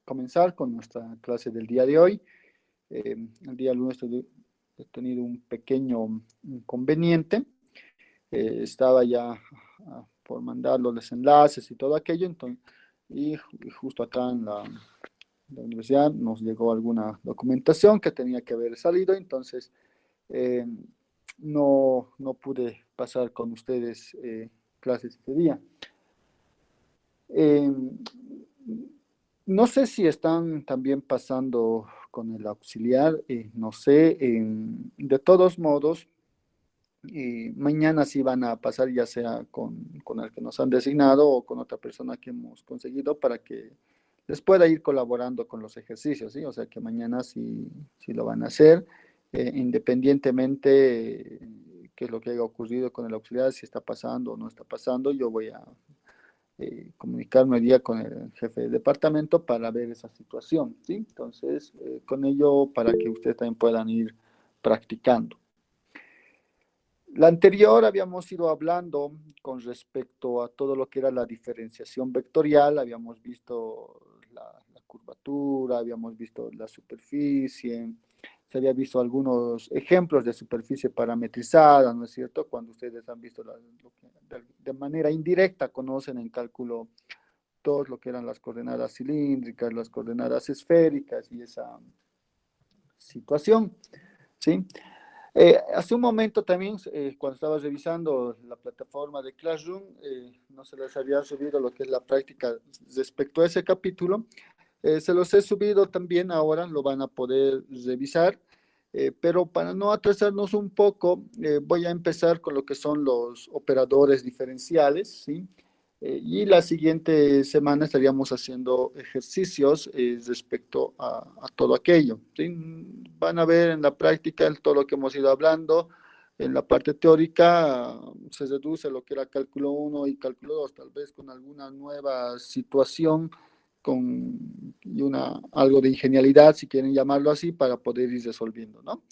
comenzar con nuestra clase del día de hoy. El día lunes he tenido un pequeño inconveniente. Estaba ya por mandar los enlaces y todo aquello, entonces, y justo acá en la universidad nos llegó alguna documentación que tenía que haber salido, entonces eh, no pude pasar con ustedes clases ese día. Eh, no sé si están también pasando con el auxiliar, no sé, de todos modos, mañana sí van a pasar ya sea con el que nos han designado o con otra persona que hemos conseguido para que les pueda ir colaborando con los ejercicios, ¿sí? O sea que mañana sí lo van a hacer, independientemente qué es lo que haya ocurrido con el auxiliar, si está pasando o no está pasando, yo voy a comunicarme hoy día con el jefe de departamento para ver esa situación, ¿sí? Entonces, con ello, para que ustedes también puedan ir practicando. La anterior habíamos ido hablando con respecto a todo lo que era la diferenciación vectorial, habíamos visto la curvatura, habíamos visto la superficie, se había visto algunos ejemplos de superficie parametrizada, ¿no es cierto? Cuando ustedes han visto lo que de manera indirecta conocen en cálculo todo lo que eran las coordenadas cilíndricas, las coordenadas esféricas y esa situación, ¿sí? Hace un momento también, cuando estaba revisando la plataforma de Classroom, no se les había subido lo que es la práctica respecto a ese capítulo. Se los he subido también ahora, lo van a poder revisar, pero para no atrasarnos un poco, voy a empezar con lo que son los operadores diferenciales, ¿sí? Y la siguiente semana estaríamos haciendo ejercicios respecto a todo aquello, ¿sí? Van a ver en la práctica todo lo que hemos ido hablando. En la parte teórica se reduce lo que era cálculo 1 y cálculo 2, tal vez con alguna nueva situación y algo de ingenialidad, si quieren llamarlo así, para poder ir resolviendo, ¿no?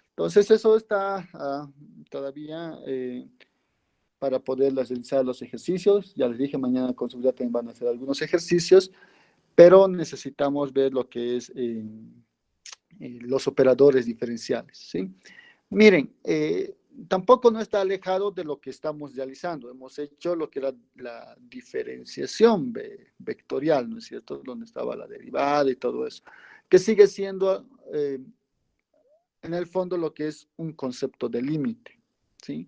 Entonces eso está todavía para poder realizar los ejercicios. Ya les dije, mañana con seguridad también van a hacer algunos ejercicios, pero necesitamos ver lo que es los operadores diferenciales, ¿sí? Miren, tampoco no está alejado de lo que estamos realizando. Hemos hecho lo que era la diferenciación vectorial, ¿no es cierto? Donde estaba la derivada y todo eso, que sigue siendo en el fondo lo que es un concepto de límite, ¿sí?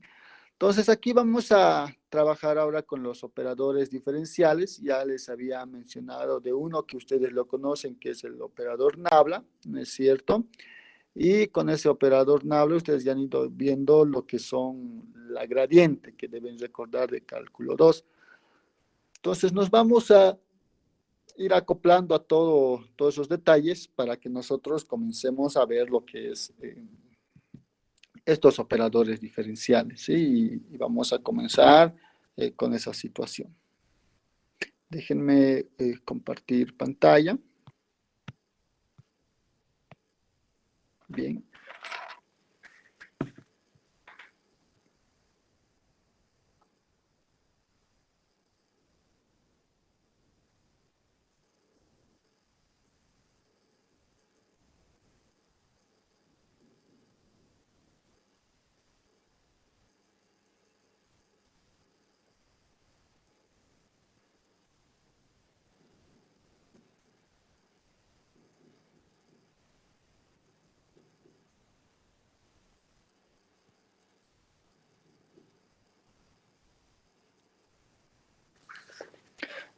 Entonces aquí vamos a trabajar ahora con los operadores diferenciales. Ya les había mencionado de uno que ustedes lo conocen, que es el operador nabla, ¿no es cierto? Y con ese operador nabla ustedes ya han ido viendo lo que son la gradiente, que deben recordar de cálculo 2. Entonces nos vamos a ir acoplando a todos esos detalles para que nosotros comencemos a ver lo que es estos operadores diferenciales, ¿sí? Y vamos a comenzar con esa situación. Déjenme compartir pantalla. Bien.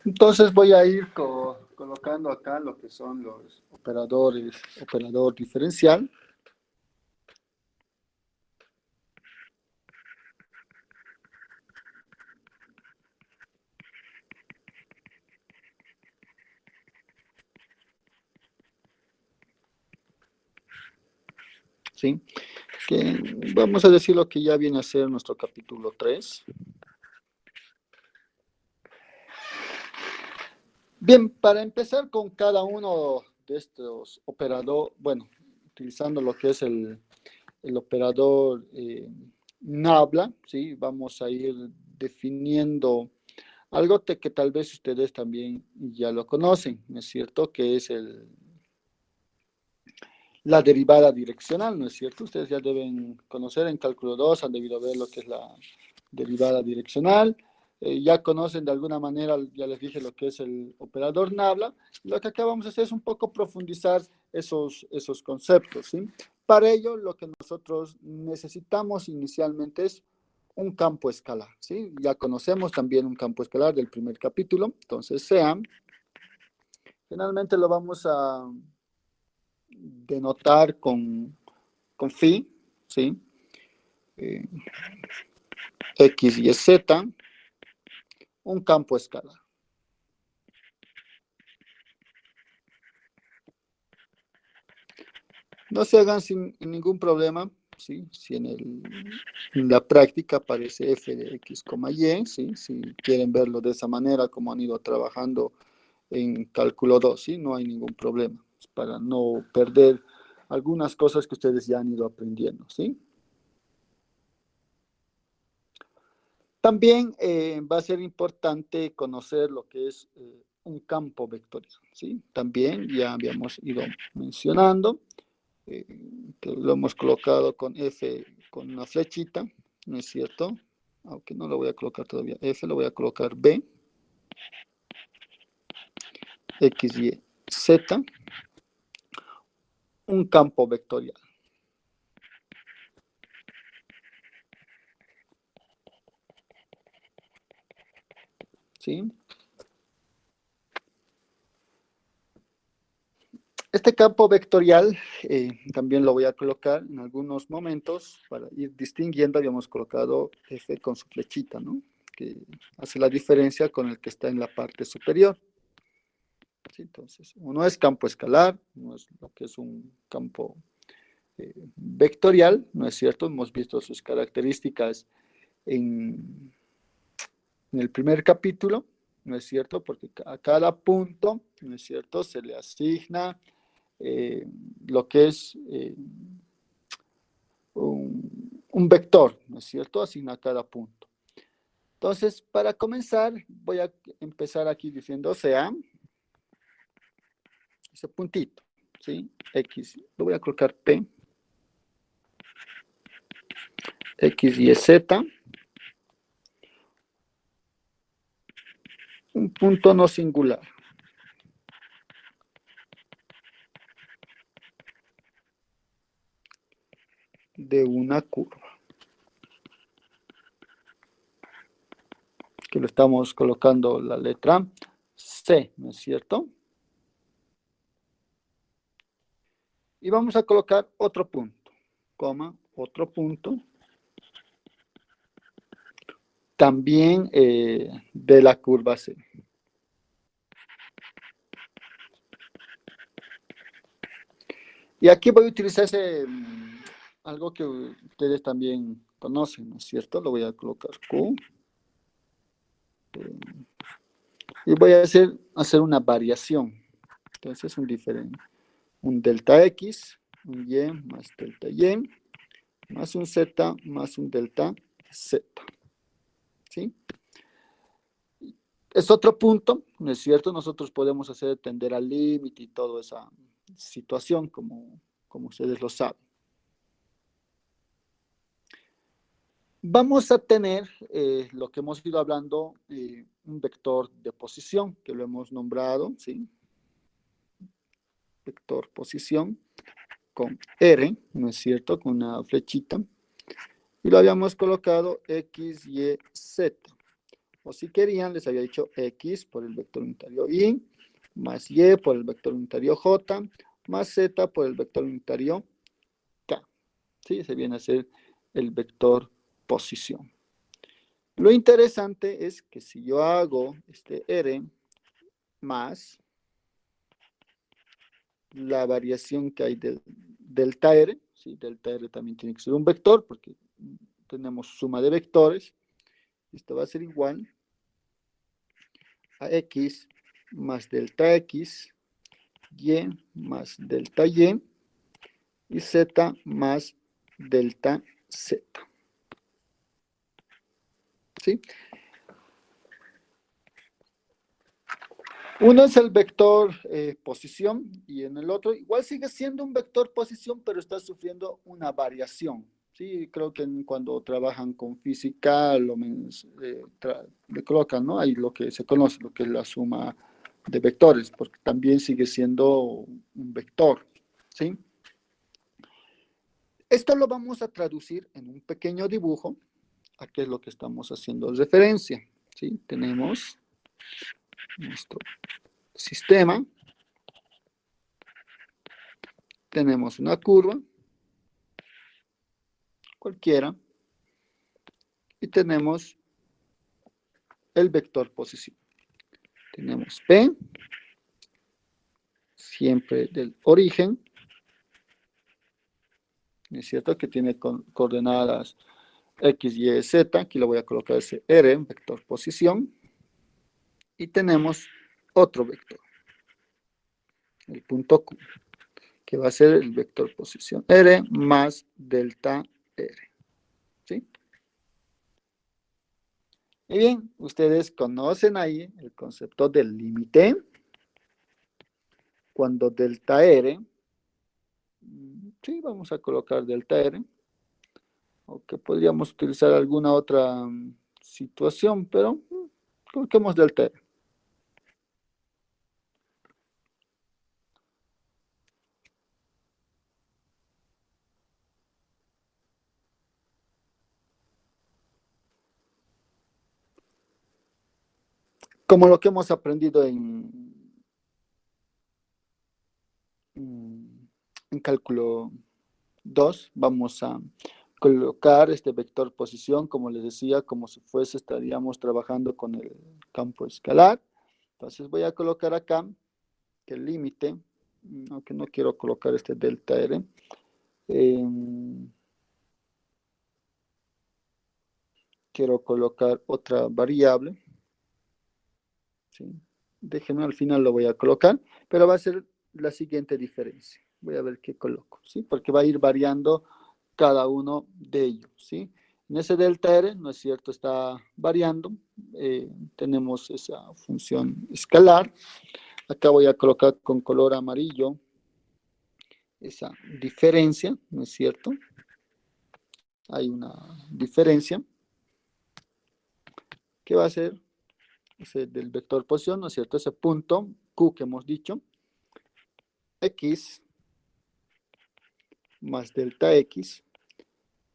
Entonces voy a ir colocando acá lo que son los operadores, operador diferencial. ¿Sí? Que vamos a decir lo que ya viene a ser nuestro capítulo 3. Bien, para empezar con cada uno de estos operadores, bueno, utilizando lo que es el operador nabla, ¿sí? Vamos a ir definiendo Algo que tal vez ustedes también ya lo conocen, ¿no es cierto? Que es la derivada direccional, ¿no es cierto? Ustedes ya deben conocer en cálculo 2, han debido ver lo que es la derivada direccional. Ya conocen de alguna manera, ya les dije lo que es el operador Nabla. Lo que acá vamos a hacer es un poco profundizar esos conceptos, ¿sí? Para ello, lo que nosotros necesitamos inicialmente es un campo escalar, ¿sí? Ya conocemos también un campo escalar del primer capítulo, entonces SEAM, finalmente lo vamos a denotar con phi, ¿sí? Eh, X y Z, un campo escalar. No se hagan sin ningún problema, ¿sí? Si en la práctica aparece f de x, y, ¿sí? Si quieren verlo de esa manera, como han ido trabajando en cálculo 2, ¿sí? No hay ningún problema, para no perder algunas cosas que ustedes ya han ido aprendiendo, ¿sí? También va a ser importante conocer lo que es un campo vectorial, ¿sí? También ya habíamos ido mencionando que lo hemos colocado con F con una flechita, ¿no es cierto? Aunque no lo voy a colocar todavía F, lo voy a colocar B, X, Y, Z, un campo vectorial. ¿Sí? Este campo vectorial también lo voy a colocar en algunos momentos para ir distinguiendo. Habíamos colocado F con su flechita, ¿no? Que hace la diferencia con el que está en la parte superior. ¿Sí? Entonces, uno es campo escalar, uno es lo que es un campo vectorial, ¿no es cierto? Hemos visto sus características en el primer capítulo, ¿no es cierto? Porque a cada punto, ¿no es cierto? Se le asigna lo que es un vector, ¿no es cierto? Asigna a cada punto. Entonces, para comenzar, voy a empezar aquí diciendo sea ese puntito, ¿sí? X, lo voy a colocar P, X, Y, Z, un punto no singular. De una curva. Que lo estamos colocando la letra C, ¿no es cierto? Y vamos a colocar otro punto, coma, otro punto. También de la curva C. Y aquí voy a utilizar algo que ustedes también conocen, ¿no es cierto? Lo voy a colocar Q. Y voy a hacer una variación. Entonces, un delta X, un Y más delta Y, más un Z, más un delta Z. ¿Sí? Es otro punto, ¿no es cierto? Nosotros podemos hacer tender al límite y toda esa situación, como ustedes lo saben. Vamos a tener lo que hemos ido hablando, un vector de posición, que lo hemos nombrado, ¿sí? Vector posición con R, ¿no es cierto? Con una flechita. Y lo habíamos colocado X, Y, Z. O si querían, les había dicho X por el vector unitario Y, más Y por el vector unitario J, más Z por el vector unitario K. ¿Sí? Se viene a ser el vector posición. Lo interesante es que si yo hago este R más la variación que hay del delta R, ¿sí? Delta R también tiene que ser un vector porque tenemos suma de vectores. Esto va a ser igual a X más delta X, Y más delta Y y Z más delta Z. ¿Sí? Uno es el vector posición y en el otro igual sigue siendo un vector posición, pero está sufriendo una variación. Sí, creo que cuando trabajan con física le colocan, ¿no? Ahí lo que se conoce, lo que es la suma de vectores, porque también sigue siendo un vector, ¿sí? Esto lo vamos a traducir en un pequeño dibujo, a qué es lo que estamos haciendo referencia, ¿sí? Tenemos nuestro sistema, tenemos una curva, cualquiera, y tenemos el vector posición. Tenemos P, siempre del origen, ¿es cierto? Que tiene coordenadas X, Y, Z, aquí lo voy a colocar ese R, vector posición, y tenemos otro vector, el punto Q, que va a ser el vector posición R más delta R, ¿sí? Y bien, ustedes conocen ahí el concepto del límite, cuando delta R, sí, vamos a colocar delta R, o que podríamos utilizar alguna otra situación, pero coloquemos delta R. Como lo que hemos aprendido en cálculo 2, vamos a colocar este vector posición, como les decía, como si fuese, estaríamos trabajando con el campo escalar. Entonces voy a colocar acá que el límite, aunque no quiero colocar este delta R, quiero colocar otra variable, ¿sí? Déjenme, al final lo voy a colocar, pero va a ser la siguiente diferencia. Voy a ver qué coloco, ¿sí? Porque va a ir variando cada uno de ellos, ¿sí? En ese delta R, ¿no es cierto?, está variando. Tenemos esa función escalar. Acá voy a colocar con color amarillo esa diferencia, ¿no es cierto? Hay una diferencia que va a ser ese del vector posición, ¿no es cierto? Ese punto Q que hemos dicho, X más delta X,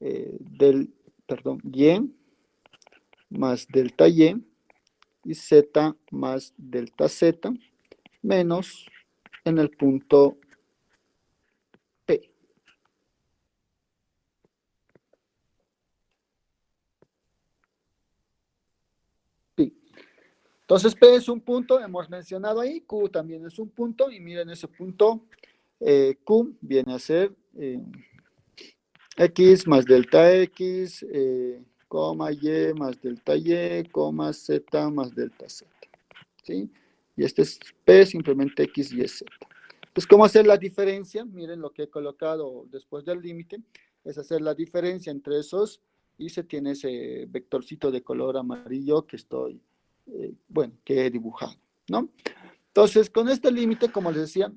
Y más delta y Z más delta Z, menos en el punto P. P. Entonces P es un punto, hemos mencionado ahí, Q también es un punto, y miren ese punto, Q viene a ser X más delta X, coma Y más delta Y, coma Z más delta Z, ¿sí? Y este es P, simplemente X, Y, Z. Entonces, ¿cómo hacer la diferencia? Miren lo que he colocado después del límite, es hacer la diferencia entre esos, y se tiene ese vectorcito de color amarillo que estoy, bueno, que he dibujado, ¿no? Entonces, con este límite, como les decía,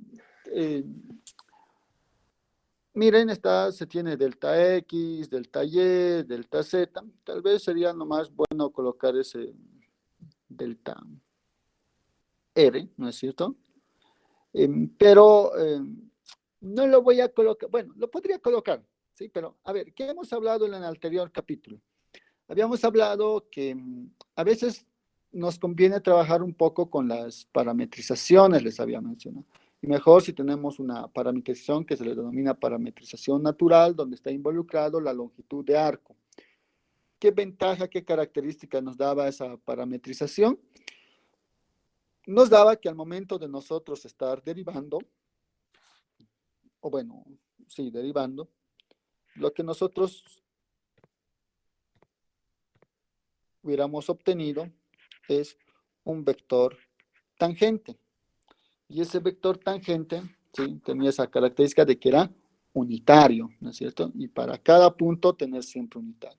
miren, se tiene delta X, delta Y, delta Z. Tal vez sería nomás bueno colocar ese delta R, ¿no es cierto? Pero no lo voy a colocar, bueno, lo podría colocar, ¿sí? Pero, a ver, ¿qué hemos hablado en el anterior capítulo? Habíamos hablado que a veces nos conviene trabajar un poco con las parametrizaciones, les había mencionado. Y mejor si tenemos una parametrización que se le denomina parametrización natural, donde está involucrado la longitud de arco. ¿Qué ventaja, qué característica nos daba esa parametrización? Nos daba que al momento de nosotros estar derivando, o bueno, sí, derivando, lo que nosotros hubiéramos obtenido es un vector tangente. Y ese vector tangente, ¿sí?, tenía esa característica de que era unitario, ¿no es cierto? Y para cada punto tener siempre unitario.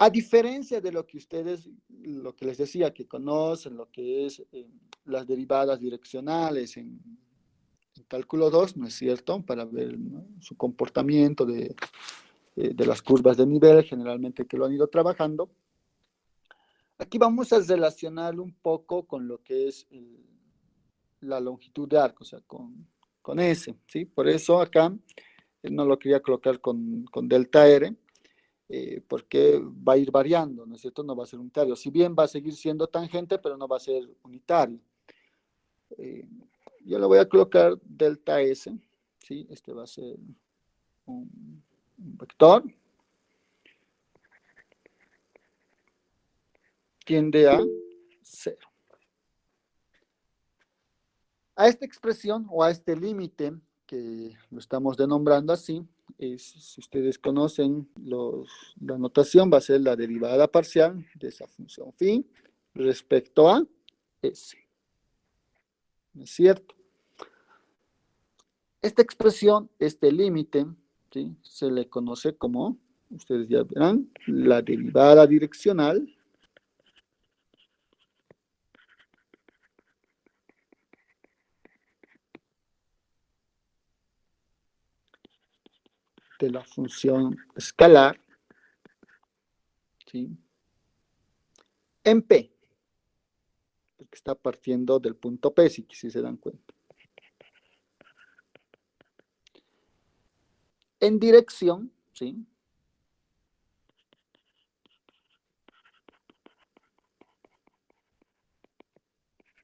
A diferencia de lo que ustedes, lo que les decía, que conocen, lo que es las derivadas direccionales en cálculo 2, ¿no es cierto? Para ver, ¿no?, su comportamiento de las curvas de nivel, generalmente que lo han ido trabajando. Aquí vamos a relacionar un poco con lo que es la longitud de arco, o sea, con S, ¿sí? Por eso acá no lo quería colocar con delta R, porque va a ir variando, ¿no es cierto? No va a ser unitario. Si bien va a seguir siendo tangente, pero no va a ser unitario. Yo le voy a colocar delta S, ¿sí? Este va a ser un vector. Tiende a 0. A esta expresión o a este límite, que lo estamos denombrando así, si ustedes conocen la notación, va a ser la derivada parcial de esa función phi respecto a S. ¿No es cierto? Esta expresión, este límite, ¿sí?, se le conoce como, ustedes ya verán, la derivada direccional de la función escalar, ¿sí?, en P, porque está partiendo del punto P, si se dan cuenta. En dirección, ¿sí?,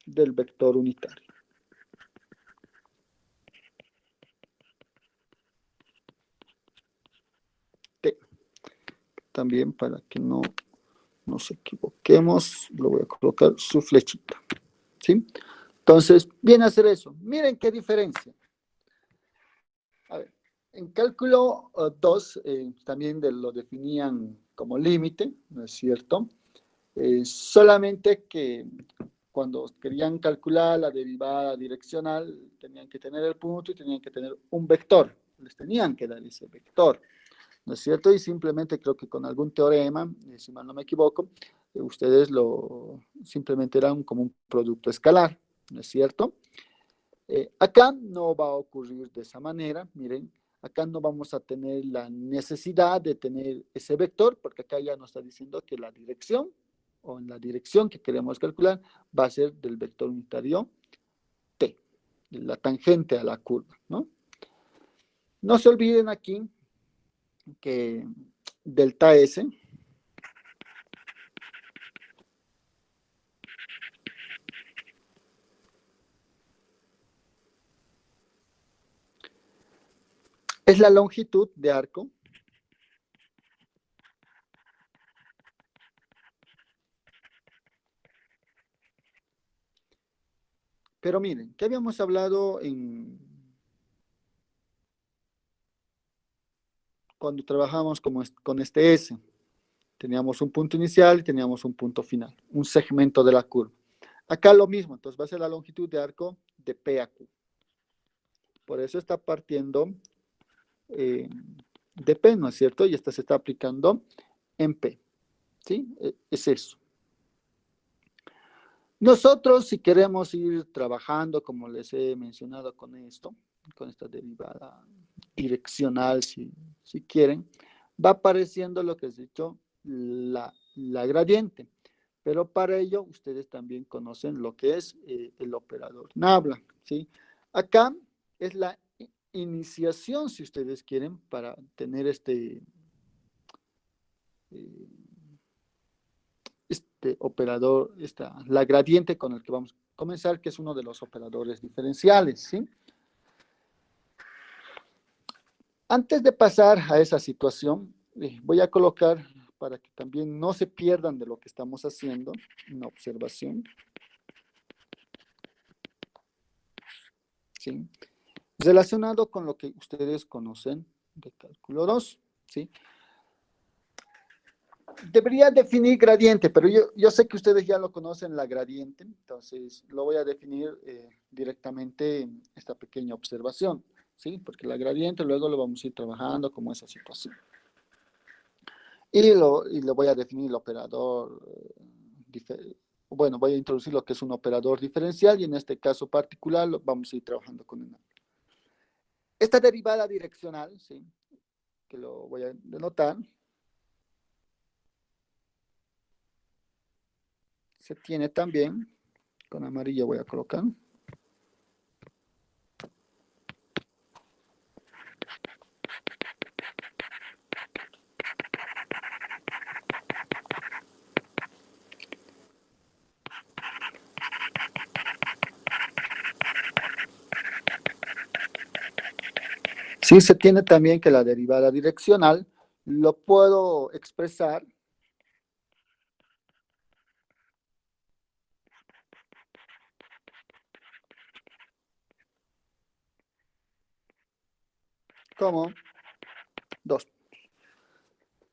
del vector unitario. T. También para que no nos equivoquemos, lo voy a colocar su flechita, ¿sí? Entonces, viene a ser eso. Miren qué diferencia. A ver, en cálculo 2 también lo definían como límite, ¿no es cierto? Solamente que cuando querían calcular la derivada direccional, tenían que tener el punto y tenían que tener un vector. Les tenían que dar ese vector, ¿no es cierto? Y simplemente creo que con algún teorema, si mal no me equivoco, ustedes simplemente eran como un producto escalar, ¿no es cierto? Acá no va a ocurrir de esa manera, miren, acá no vamos a tener la necesidad de tener ese vector, porque acá ya nos está diciendo que la dirección, o en la dirección que queremos calcular, va a ser del vector unitario t, la tangente a la curva, ¿no? No se olviden aquí que delta S es la longitud de arco pero miren, ¿qué habíamos hablado cuando trabajamos con este S? Teníamos un punto inicial y teníamos un punto final, un segmento de la curva. Acá lo mismo, entonces va a ser la longitud de arco de P a Q. Por eso está partiendo de P, ¿no es cierto? Y esta se está aplicando en P, ¿sí? Es eso. Nosotros, si queremos ir trabajando, como les he mencionado con esto, con esta derivada direccional, si quieren, va apareciendo lo que es dicho, la gradiente. Pero para ello, ustedes también conocen lo que es el operador Nabla, ¿sí? Acá es la iniciación, si ustedes quieren, para tener este operador, la gradiente con el que vamos a comenzar, que es uno de los operadores diferenciales, ¿sí? Antes de pasar a esa situación, voy a colocar, para que también no se pierdan de lo que estamos haciendo, una observación, ¿sí?, relacionado con lo que ustedes conocen de cálculo 2, ¿sí? Debería definir gradiente, pero yo sé que ustedes ya lo conocen, la gradiente, entonces lo voy a definir directamente en esta pequeña observación, ¿sí? Porque la gradiente luego lo vamos a ir trabajando como esa situación. y le voy a definir el operador, bueno, voy a introducir lo que es un operador diferencial y en este caso particular vamos a ir trabajando con el. Esta derivada direccional, ¿sí? Que lo voy a denotar, se tiene también, con amarillo voy a colocar. Sí, se tiene también que la derivada direccional lo puedo expresar como 2.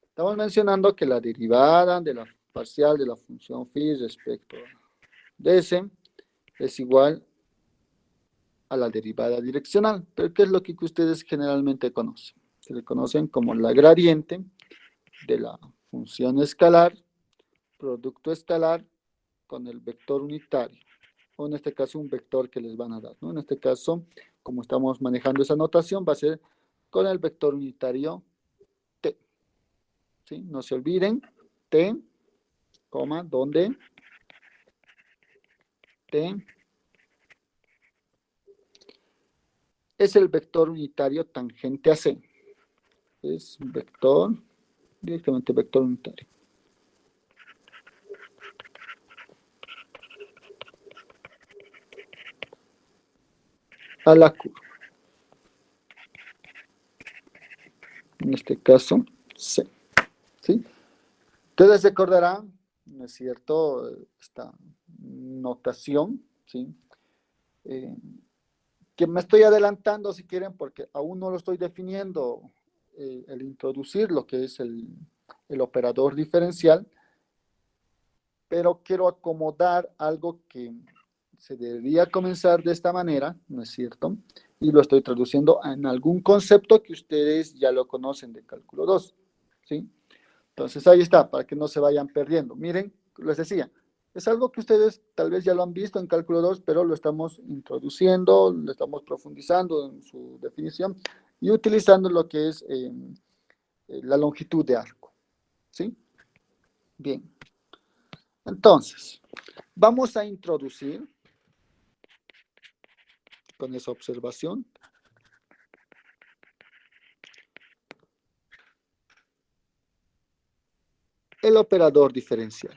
Estamos mencionando que la derivada de la parcial de la función phi respecto de s es igual a la derivada direccional. Pero ¿qué es lo que ustedes generalmente conocen? Se le conocen como la gradiente de la función escalar, producto escalar con el vector unitario, o en este caso un vector que les van a dar, ¿no? En este caso, como estamos manejando esa notación, va a ser con el vector unitario t, ¿sí? No se olviden, t, coma, donde t es el vector unitario tangente a c, es vector, directamente vector unitario. A la curva. En este caso, C. ¿Sí? Ustedes recordarán, ¿no es cierto?, esta notación, ¿sí? Que me estoy adelantando, si quieren, porque aún no lo estoy definiendo, el introducir lo que es el operador diferencial, pero quiero acomodar algo que se debería comenzar de esta manera, ¿no es cierto? Y lo estoy traduciendo en algún concepto que ustedes ya lo conocen de cálculo 2, ¿sí? Entonces ahí está, para que no se vayan perdiendo. Miren, les decía, es algo que ustedes tal vez ya lo han visto en cálculo 2, pero lo estamos introduciendo, lo estamos profundizando en su definición y utilizando lo que es la longitud de arco, ¿sí? Bien, entonces, vamos a introducir con esa observación el operador diferencial.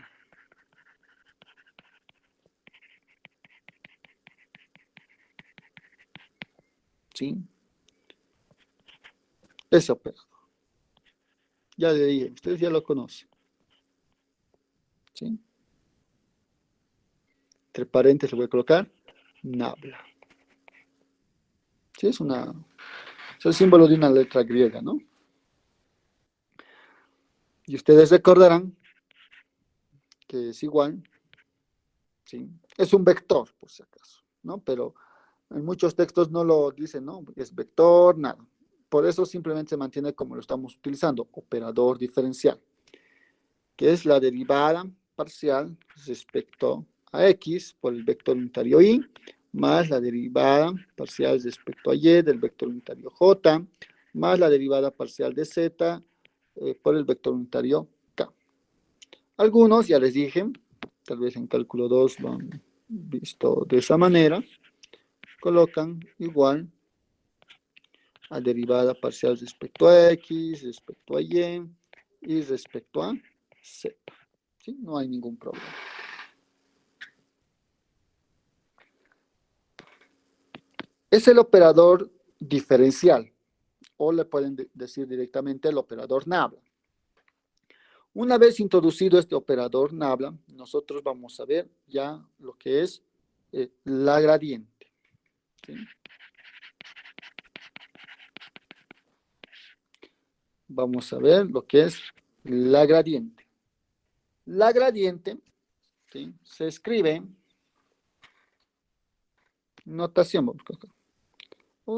¿Sí? Ese operador. Ya le dije, ustedes ya lo conocen. ¿Sí? Entre paréntesis le voy a colocar nabla. ¿Sí? Es el símbolo de una letra griega, ¿no? Y ustedes recordarán que es igual, ¿sí? Es un vector, por si acaso, ¿no? Pero en muchos textos no lo dicen, ¿no? Es vector, nada. Por eso simplemente se mantiene como lo estamos utilizando, operador diferencial, que es la derivada parcial respecto a x por el vector unitario y, más la derivada parcial respecto a y del vector unitario j, más la derivada parcial de z por el vector unitario k. Algunos, ya les dije, tal vez en cálculo 2 lo han visto de esa manera, colocan igual a derivada parcial respecto a x, respecto a y respecto a z. ¿Sí? No hay ningún problema. Es el operador diferencial, o le pueden decir directamente el operador nabla. Una vez introducido este operador nabla, nosotros vamos a ver ya lo que es la gradiente. ¿Sí? Vamos a ver lo que es la gradiente. La gradiente, ¿sí?, se escribe, notación, vamos a colocar.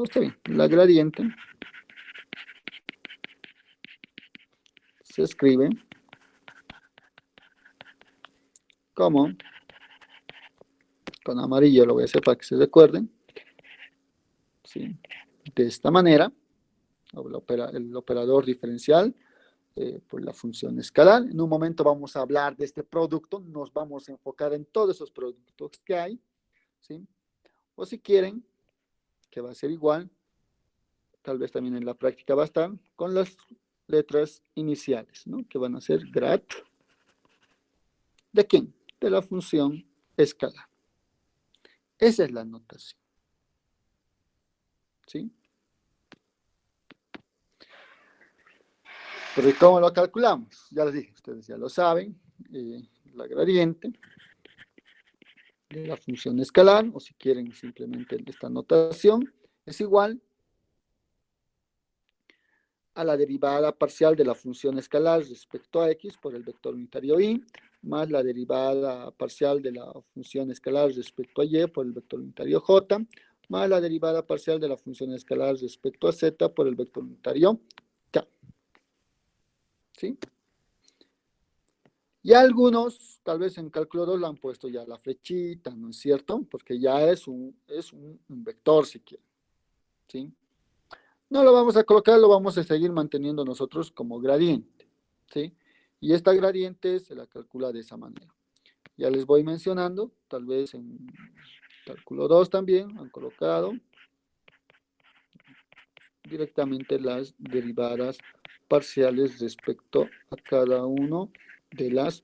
Está bien, la gradiente se escribe como, con amarillo lo voy a hacer para que se recuerden, ¿sí? De esta manera, el operador diferencial por la función escalar. En un momento vamos a hablar de este producto, nos vamos a enfocar en todos esos productos que hay, ¿sí? O si quieren, que va a ser igual, tal vez también en la práctica va a estar, con las letras iniciales, ¿no? Que van a ser grad. ¿De quién? De la función escalar. Esa es la notación, ¿sí? Pero ¿cómo lo calculamos? Ya les dije, ustedes ya lo saben, la gradiente de la función escalar, o si quieren simplemente esta notación, es igual a la derivada parcial de la función escalar respecto a x por el vector unitario y, más la derivada parcial de la función escalar respecto a y por el vector unitario j, más la derivada parcial de la función escalar respecto a z por el vector unitario k. ¿Sí? Y algunos, tal vez en cálculo 2 le han puesto ya la flechita, ¿no es cierto? Porque ya es un vector, si quieren. ¿Sí? No lo vamos a colocar, lo vamos a seguir manteniendo nosotros como gradiente. ¿Sí? Y esta gradiente se la calcula de esa manera. Ya les voy mencionando, tal vez en cálculo 2 también han colocado directamente las derivadas parciales respecto a cada uno de las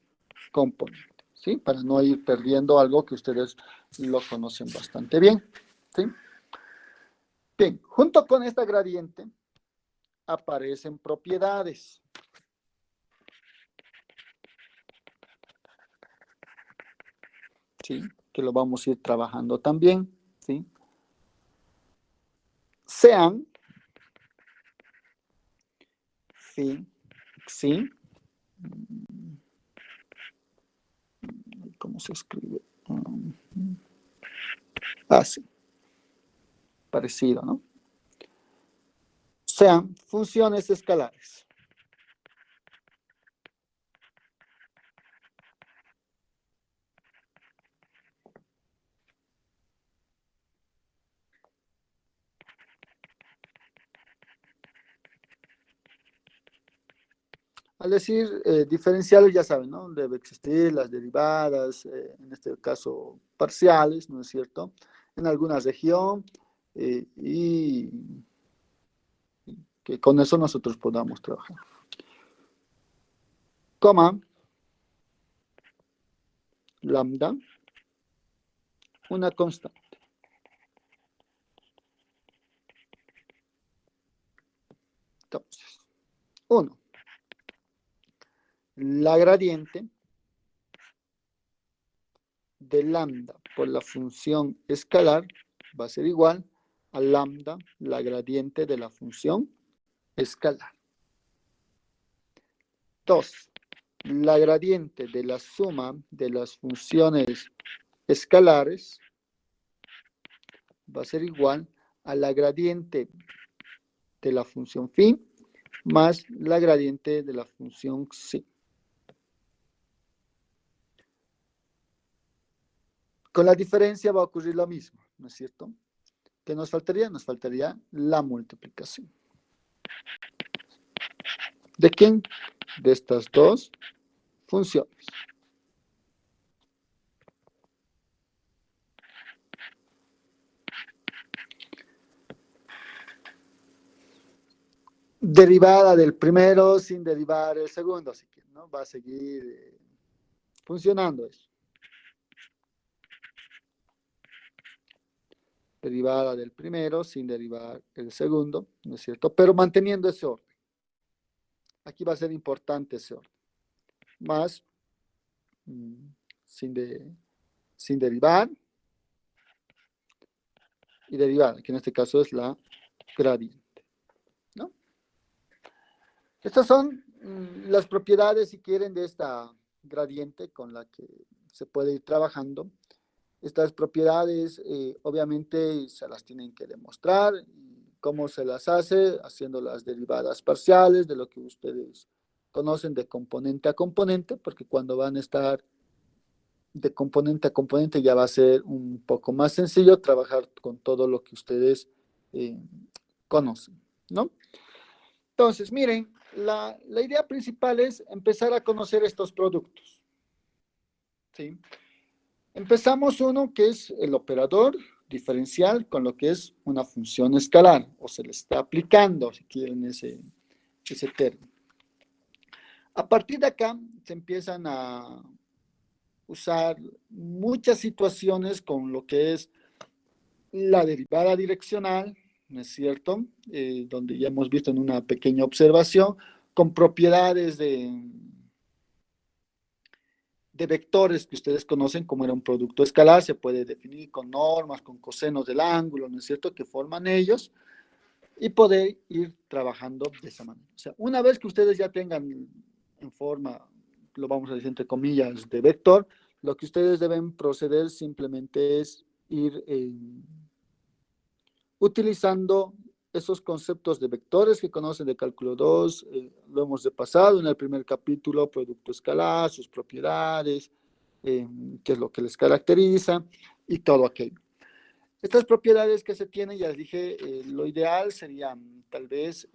componentes, ¿sí? Para no ir perdiendo algo que ustedes lo conocen bastante bien, ¿sí? Bien, junto con esta gradiente aparecen propiedades. ¿Sí? Que lo vamos a ir trabajando también, ¿sí? Sean, sí, ¿cómo se escribe? Así, parecido, ¿no? Sean funciones escalares. Al decir diferenciales, ya saben, ¿no? Debe existir las derivadas, en este caso parciales, ¿no es cierto? En alguna región y que con eso nosotros podamos trabajar. Coma, lambda, una constante. Entonces, 1. La gradiente de lambda por la función escalar va a ser igual a lambda, la gradiente de la función escalar. 2. La gradiente de la suma de las funciones escalares va a ser igual a la gradiente de la función phi más la gradiente de la función psi. Con la diferencia va a ocurrir lo mismo, ¿no es cierto? ¿Qué nos faltaría? Nos faltaría la multiplicación. ¿De quién? De estas dos funciones. Derivada del primero sin derivar el segundo, así que ¿no? Va a seguir funcionando eso. Derivada del primero sin derivar el segundo, ¿no es cierto? Pero manteniendo ese orden. Aquí va a ser importante ese orden. Más sin derivar y derivada, que en este caso es la gradiente, ¿no? Estas son las propiedades, si quieren, de esta gradiente con la que se puede ir trabajando. Estas propiedades, obviamente, se las tienen que demostrar. ¿Cómo se las hace? Haciendo las derivadas parciales de lo que ustedes conocen de componente a componente, porque cuando van a estar de componente a componente ya va a ser un poco más sencillo trabajar con todo lo que ustedes conocen, ¿no? Entonces, miren, la idea principal es empezar a conocer estos productos, ¿sí? Empezamos uno que es el operador diferencial con lo que es una función escalar, o se le está aplicando, si quieren, ese término. A partir de acá se empiezan a usar muchas situaciones con lo que es la derivada direccional, ¿no es cierto? Donde ya hemos visto en una pequeña observación, con propiedades de vectores que ustedes conocen como era un producto escalar, se puede definir con normas, con cosenos del ángulo, ¿no es cierto?, que forman ellos, y poder ir trabajando de esa manera. O sea, una vez que ustedes ya tengan en forma, lo vamos a decir entre comillas, de vector, lo que ustedes deben proceder simplemente es ir utilizando esos conceptos de vectores que conocen de cálculo 2, lo hemos repasado en el primer capítulo, producto escalar, sus propiedades, qué es lo que les caracteriza y todo aquello. Estas propiedades que se tienen, ya les dije, lo ideal sería tal vez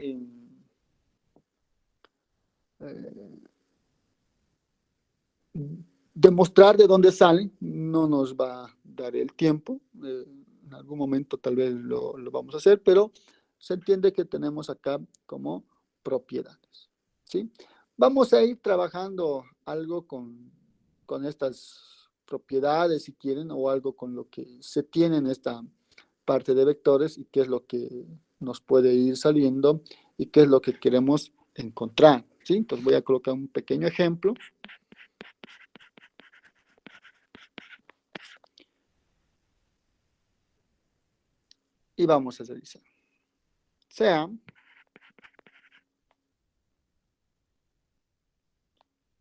demostrar de dónde salen, no nos va a dar el tiempo, en algún momento tal vez lo vamos a hacer, pero se entiende que tenemos acá como propiedades, ¿sí? Vamos a ir trabajando algo con estas propiedades, si quieren, o algo con lo que se tiene en esta parte de vectores y qué es lo que nos puede ir saliendo y qué es lo que queremos encontrar, ¿sí? Entonces voy a colocar un pequeño ejemplo. Y vamos a realizar. Sea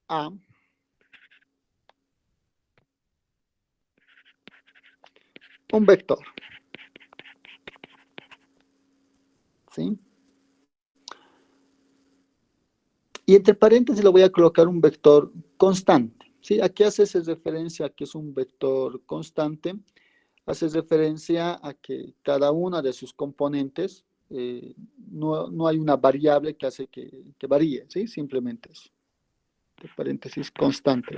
A un vector, ¿sí? Y entre paréntesis le voy a colocar un vector constante, ¿sí? Aquí hace referencia a que es un vector constante, hace referencia a que cada una de sus componentes, no hay una variable que hace que varíe, ¿sí? Simplemente eso. Entre paréntesis constante.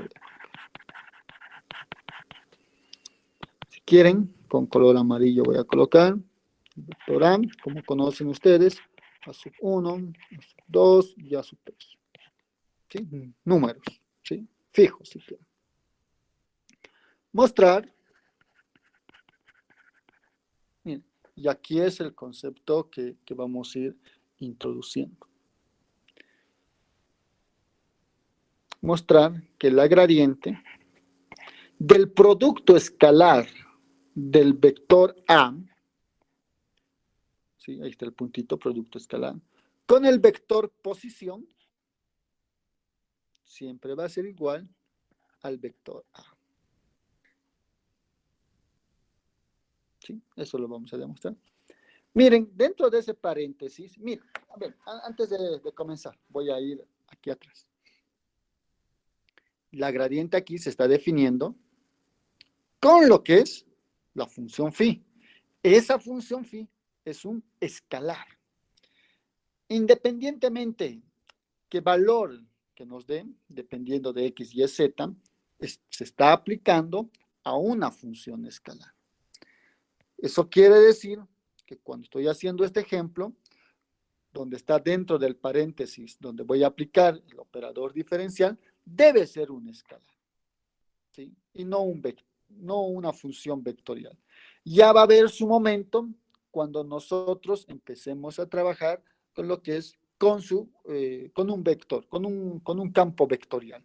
Si quieren, con color amarillo voy a colocar el vector A, como conocen ustedes, a sub 1, a sub 2 y a sub 3. ¿Sí? Números, ¿sí? Fijos, si quieren. Mostrar, miren, y aquí es el concepto que vamos a ir introduciendo. Mostrar que la gradiente del producto escalar del vector A, ¿sí? Ahí está el puntito, producto escalar, con el vector posición, siempre va a ser igual al vector A. ¿Sí? Eso lo vamos a demostrar. Miren, dentro de ese paréntesis, miren, a ver, antes de comenzar, voy a ir aquí atrás. La gradiente aquí se está definiendo con lo que es la función phi. Esa función phi es un escalar. Independientemente qué valor que nos den, dependiendo de x, y, z, se está aplicando a una función escalar. Eso quiere decir que cuando estoy haciendo este ejemplo, donde está dentro del paréntesis, donde voy a aplicar el operador diferencial, debe ser un escalar, ¿sí? Y no una función vectorial. Ya va a haber su momento cuando nosotros empecemos a trabajar con lo que es con un vector, con un campo vectorial,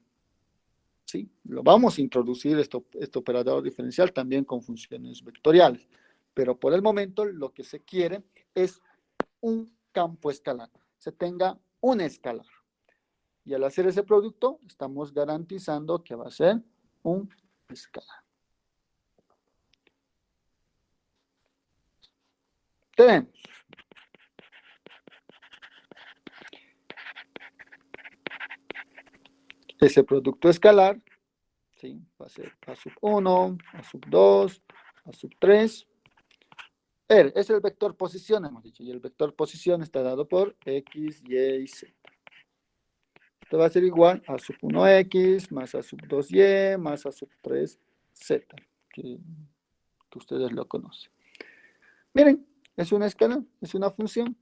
¿sí? Lo vamos a introducir este operador diferencial también con funciones vectoriales, pero por el momento lo que se quiere es un campo escalar, se tenga un escalar. Y al hacer ese producto, estamos garantizando que va a ser un escalar. Tenemos ese producto escalar, ¿sí? Va a ser A sub 1, A sub 2, A sub 3. Es el vector posición, hemos dicho, y el vector posición está dado por X, Y y Z. Esto va a ser igual a sub 1X más A sub 2Y más A sub 3Z, que ustedes lo conocen. Miren, es una escala, es una función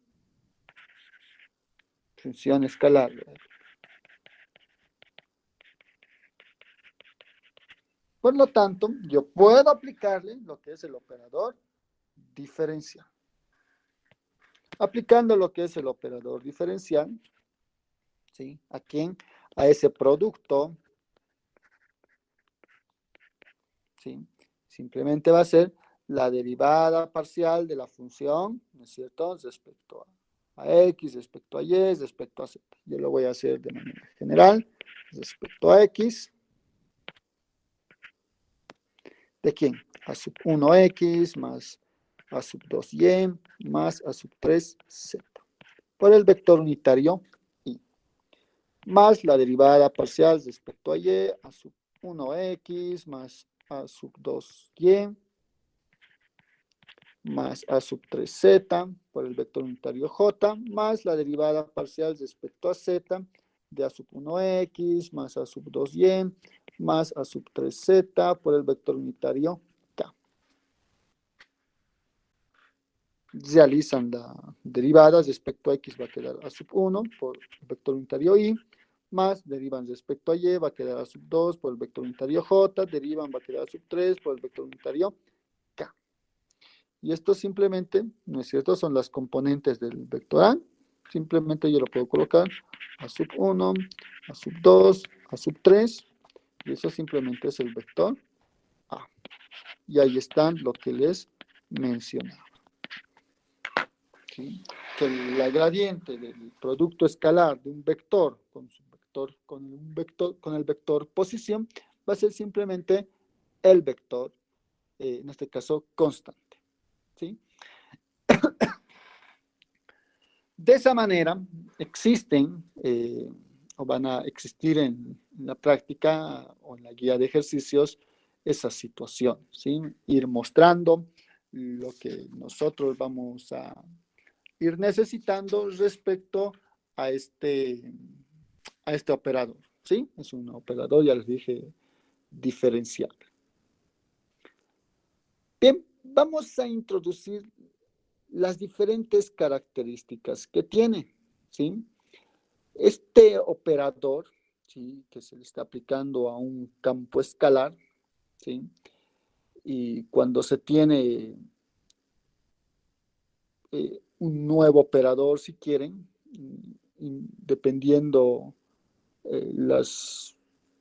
escalar. Por lo tanto, yo puedo aplicarle lo que es el operador diferencial. Aplicando lo que es el operador diferencial, ¿sí? ¿A quién? A ese producto, ¿sí? Simplemente va a ser la derivada parcial de la función, ¿no es cierto? Respecto a X, respecto a Y, respecto a Z. Yo lo voy a hacer de manera general, respecto a X. ¿De quién? A sub 1X más A sub 2Y más A sub 3Z. Por el vector unitario Y. Más la derivada parcial respecto a Y, A sub 1X más A sub 2Y más A sub 3Z por el vector unitario J, más la derivada parcial respecto a Z de A sub 1X más A sub 2Y más A sub 3Z por el vector unitario K. Realizan la derivada respecto a X, va a quedar A sub 1 por el vector unitario Y, más derivan respecto a Y, va a quedar A sub 2 por el vector unitario J, derivan, va a quedar A sub 3 por el vector unitario K. Y esto simplemente, ¿no es cierto?, son las componentes del vector A. Simplemente yo lo puedo colocar A sub 1, A sub 2, A sub 3, y eso simplemente es el vector A. Y ahí están lo que les mencionaba. ¿Sí? Que la gradiente del producto escalar de un vector con el vector posición va a ser simplemente el vector, en este caso constante. ¿Sí? De esa manera existen o van a existir en la práctica o en la guía de ejercicios esas situaciones, ¿sí? Ir mostrando lo que nosotros vamos a ir necesitando respecto a este operador, ¿sí? Es un operador, ya les dije, diferenciable. Bien, vamos a introducir las diferentes características que tiene, ¿sí? Este operador, ¿sí?, que se le está aplicando a un campo escalar, ¿sí?, y cuando se tiene un nuevo operador, si quieren, dependiendo las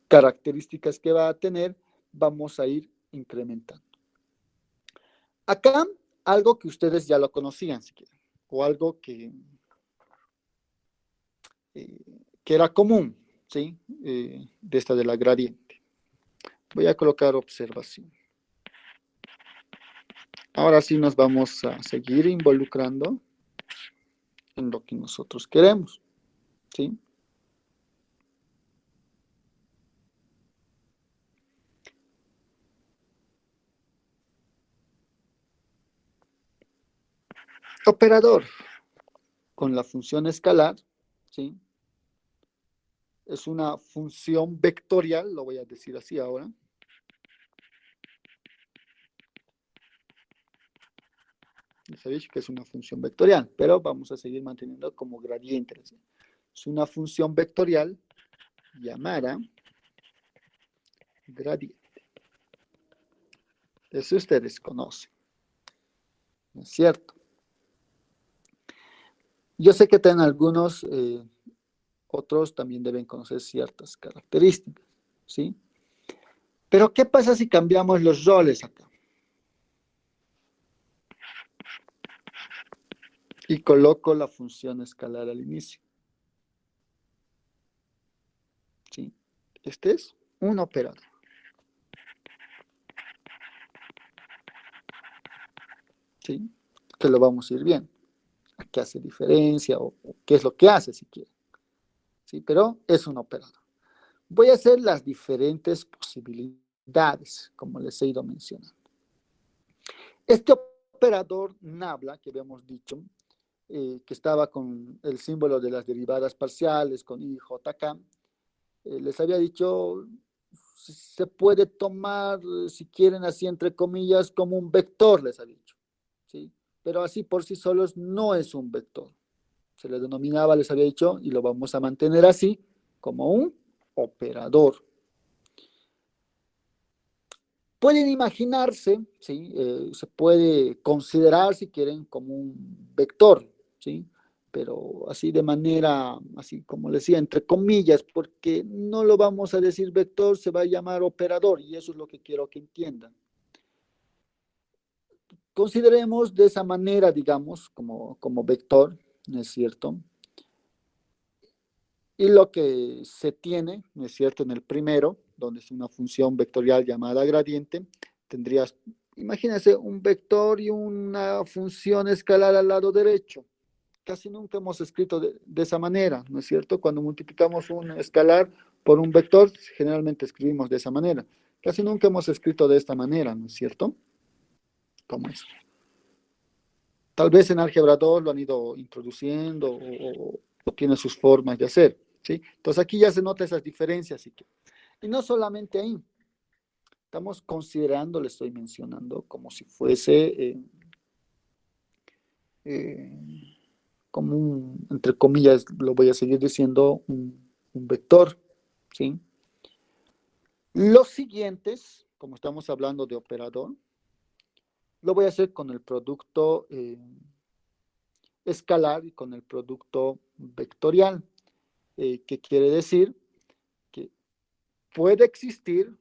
características que va a tener, vamos a ir incrementando. Acá, algo que ustedes ya lo conocían, si quieren, o algo que era común, ¿sí?, de esta de la gradiente. Voy a colocar observación. Ahora sí nos vamos a seguir involucrando en lo que nosotros queremos, ¿sí? Operador con la función escalar, ¿sí? Es una función vectorial, lo voy a decir así ahora. Les he dicho que es una función vectorial, pero vamos a seguir manteniendo como gradiente. Es una función vectorial llamada gradiente. Eso ustedes conocen, ¿no es cierto? Yo sé que tienen algunos, otros también deben conocer ciertas características, ¿sí? Pero, ¿qué pasa si cambiamos los roles acá? Y coloco la función escalar al inicio, ¿sí? Este es un operador. ¿Sí? Que lo vamos a ir viendo. ¿A qué hace diferencia o qué es lo que hace si quiere? ¿Sí? Pero es un operador. Voy a hacer las diferentes posibilidades, como les he ido mencionando. Este operador nabla que habíamos dicho, que estaba con el símbolo de las derivadas parciales, con IJK, les había dicho, se puede tomar, si quieren así entre comillas, como un vector, les ha dicho, ¿sí? Pero así por sí solos no es un vector. Se le denominaba, les había dicho, y lo vamos a mantener así, como un operador. Pueden imaginarse, ¿sí? Se puede considerar, si quieren, como un vector, ¿sí? Pero así de manera, así como les decía, entre comillas, porque no lo vamos a decir vector, se va a llamar operador, y eso es lo que quiero que entiendan. Consideremos de esa manera, digamos, como vector, ¿no es cierto? Y lo que se tiene, ¿no es cierto?, en el primero, donde es una función vectorial llamada gradiente, tendrías, imagínense, un vector y una función escalar al lado derecho. Casi nunca hemos escrito de esa manera, ¿no es cierto? Cuando multiplicamos un escalar por un vector, generalmente escribimos de esa manera. Casi nunca hemos escrito de esta manera, ¿no es cierto? ¿Cómo es? Tal vez en álgebra 2 lo han ido introduciendo o tiene sus formas de hacer, ¿sí? Entonces aquí ya se nota esas diferencias. Y no solamente ahí, estamos considerando, le estoy mencionando, como si fuese eh, como un, entre comillas, lo voy a seguir diciendo, un vector, ¿sí? Los siguientes, como estamos hablando de operador, lo voy a hacer con el producto escalar y con el producto vectorial. ¿Qué quiere decir? Que puede existir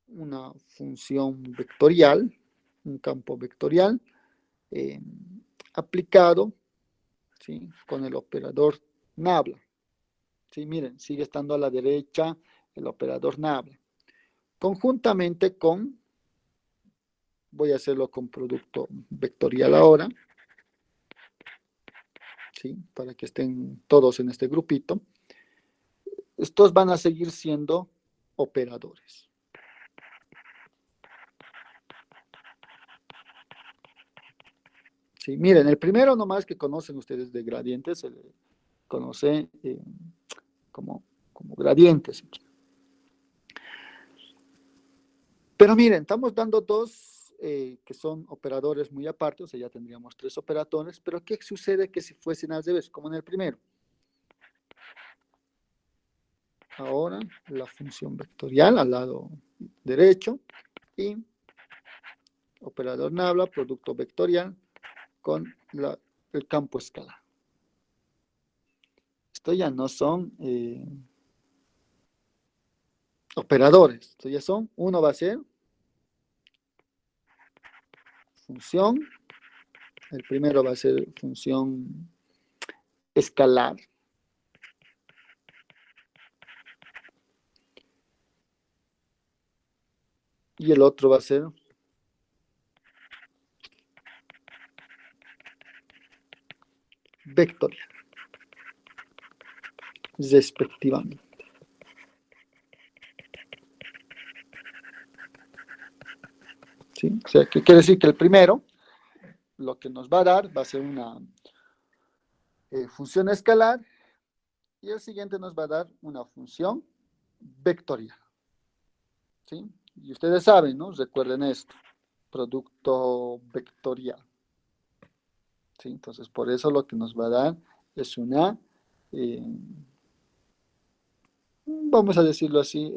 una función vectorial, un campo vectorial, eh, aplicado, ¿sí?, con el operador nabla. ¿Sí? Miren, sigue estando a la derecha el operador nabla. Conjuntamente con, voy a hacerlo con producto vectorial ahora, ¿sí?, para que estén todos en este grupito. Estos van a seguir siendo operadores. Sí, miren, el primero nomás que conocen ustedes de gradientes se le conoce como gradientes. Pero miren, estamos dando dos que son operadores muy aparte, o sea, ya tendríamos tres operadores, pero ¿qué sucede que si fuesen al revés, como en el primero? Ahora la función vectorial al lado derecho y operador nabla, producto vectorial con el campo escalar. Esto ya no son operadores, esto ya son, uno va a ser función, el primero va a ser función escalar, y el otro va a ser vectorial, respectivamente. ¿Sí? O sea, ¿qué quiere decir? Que el primero, lo que nos va a dar va a ser una función escalar, y el siguiente nos va a dar una función vectorial. ¿Sí? Y ustedes saben, ¿no? Recuerden esto, producto vectorial. ¿Sí? Entonces, por eso lo que nos va a dar es una, vamos a decirlo así,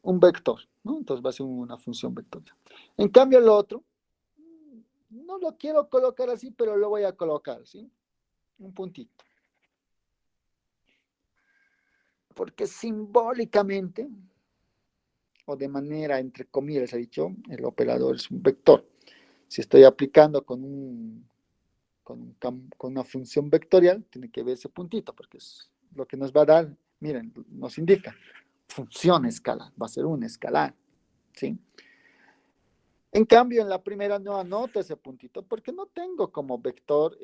un vector, ¿no? Entonces va a ser una función vectorial. En cambio, el otro, no lo quiero colocar así, pero lo voy a colocar, ¿sí? Un puntito. Porque simbólicamente, o de manera, entre comillas, ha dicho, el operador es un vector. Si estoy aplicando con una función vectorial, tiene que ver ese puntito, porque es lo que nos va a dar, miren, nos indica, función escalar, va a ser un escalar, ¿sí? En cambio, en la primera no anoto ese puntito, porque no tengo como vector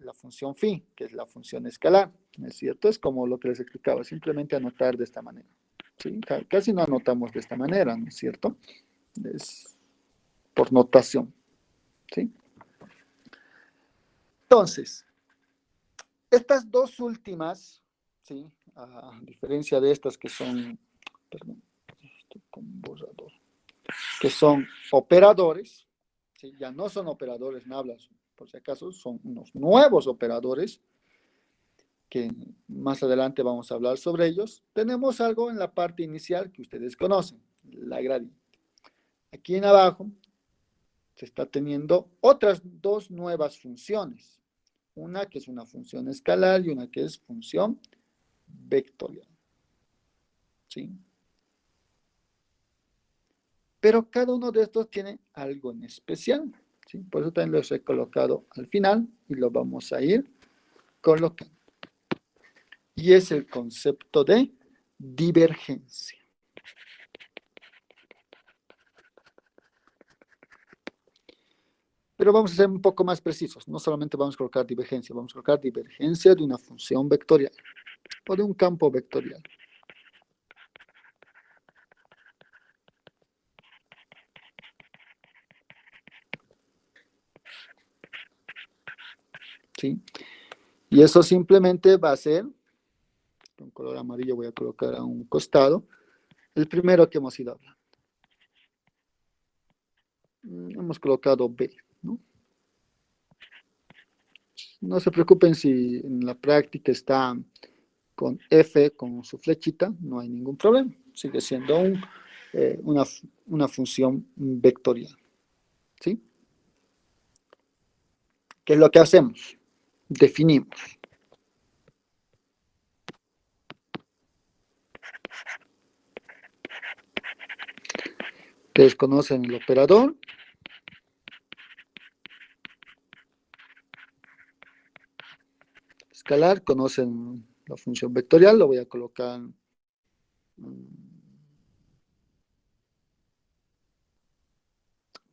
la función phi, que es la función escalar, ¿no es cierto? Es como lo que les explicaba, simplemente anotar de esta manera, ¿sí? Casi no anotamos de esta manera, ¿no es cierto? Es por notación, ¿sí? Entonces, estas dos últimas, ¿sí? A diferencia de estas que son, perdón, estoy con borrador, que son operadores, ¿sí? Ya no son operadores nablas, por si acaso, son unos nuevos operadores, que más adelante vamos a hablar sobre ellos. Tenemos algo en la parte inicial que ustedes conocen, la gradiente. Aquí en abajo se está teniendo otras dos nuevas funciones. Una que es una función escalar y una que es función vectorial. ¿Sí? Pero cada uno de estos tiene algo en especial. ¿Sí? Por eso también los he colocado al final y lo vamos a ir colocando. Y es el concepto de divergencia. Pero vamos a ser un poco más precisos. No solamente vamos a colocar divergencia de una función vectorial o de un campo vectorial. ¿Sí? Y eso simplemente va a ser, con color amarillo voy a colocar a un costado, el primero que hemos ido hablando. Hemos colocado B, ¿no? No se preocupen si en la práctica está con F, con su flechita, no hay ningún problema. Sigue siendo una función vectorial. ¿Sí? ¿Qué es lo que hacemos? Definimos. Ustedes conocen el operador. Escalar, conocen la función vectorial, lo voy a colocar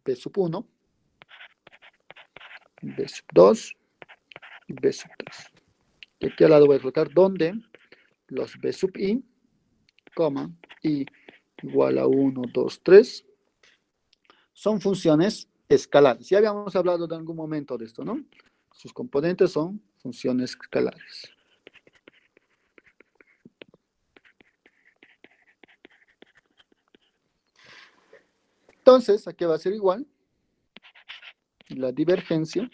B sub 1, B sub 2 y B sub 3. Y aquí al lado voy a colocar donde los B sub I, coma, I igual a 1, 2, 3, son funciones escalares. Ya habíamos hablado en algún momento de esto, ¿no? Sus componentes son funciones escalares. Entonces, aquí va a ser igual. La divergencia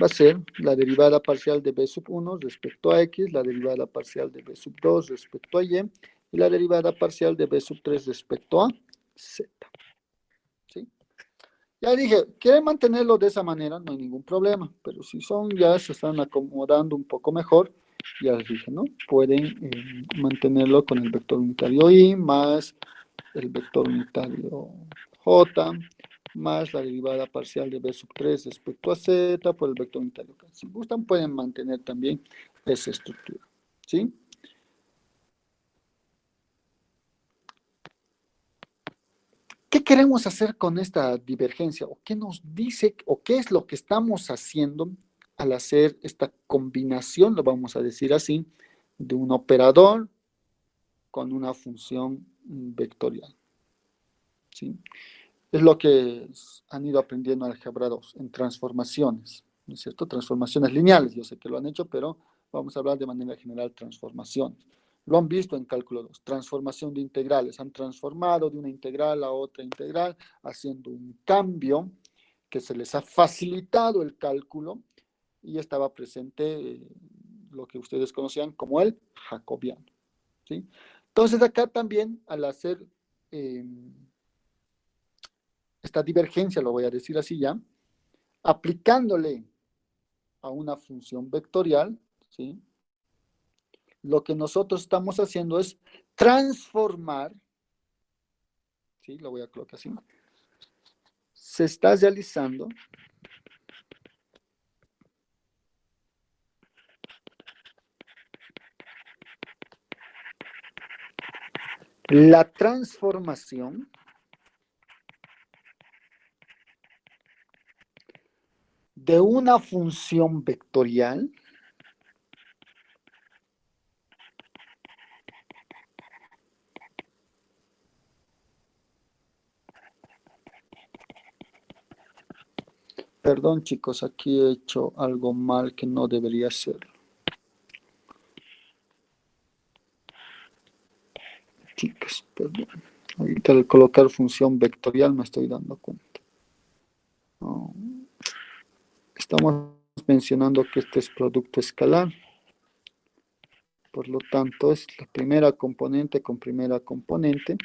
va a ser la derivada parcial de B sub 1 respecto a X, la derivada parcial de B sub 2 respecto a Y, y la derivada parcial de B sub 3 respecto a Z. ¿Sí? Ya dije, quieren mantenerlo de esa manera, no hay ningún problema, pero si son, ya se están acomodando un poco mejor, ya les dije, ¿no? Pueden mantenerlo con el vector unitario Y más el vector unitario J, más la derivada parcial de B sub 3 respecto a Z por el vector unitario K. Si gustan, pueden mantener también esa estructura, ¿sí? ¿Qué queremos hacer con esta divergencia? ¿O qué nos dice, o qué es lo que estamos haciendo al hacer esta combinación, lo vamos a decir así, de un operador con una función vectorial? ¿Sí? Es lo que han ido aprendiendo en álgebra 2, en transformaciones, ¿no es cierto? Transformaciones lineales, yo sé que lo han hecho, pero vamos a hablar de manera general transformaciones. Lo han visto en cálculo 2, transformación de integrales, han transformado de una integral a otra integral, haciendo un cambio que se les ha facilitado el cálculo y estaba presente lo que ustedes conocían como el jacobiano, ¿sí? Entonces acá también al hacer esta divergencia, lo voy a decir así ya, aplicándole a una función vectorial, ¿sí? Lo que nosotros estamos haciendo es transformar, ¿sí? Lo voy a colocar así. Se está realizando la transformación de una función vectorial Perdón, chicos, aquí he hecho algo mal que no debería ser. Chicos, perdón. Ahorita al colocar función vectorial me estoy dando cuenta. No. Estamos mencionando que este es producto escalar. Por lo tanto, es la primera componente con primera componente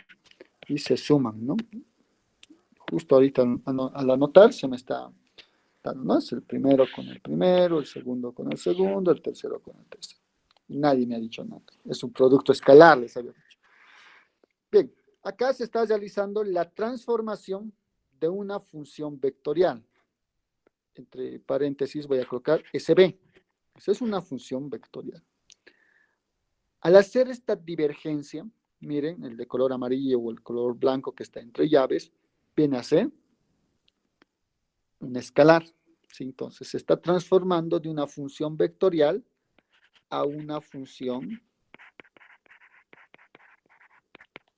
y se suman, ¿no? Justo ahorita al anotar se me está dando, ¿no? Es el primero con el primero, el segundo con el segundo, el tercero con el tercero. Y nadie me ha dicho nada. Es un producto escalar, les había dicho. Bien, acá se está realizando la transformación de una función vectorial. Entre paréntesis voy a colocar SB. Esa es una función vectorial. Al hacer esta divergencia, miren, el de color amarillo o el color blanco que está entre llaves, viene a ser un escalar. ¿Sí? Entonces se está transformando de una función vectorial a una función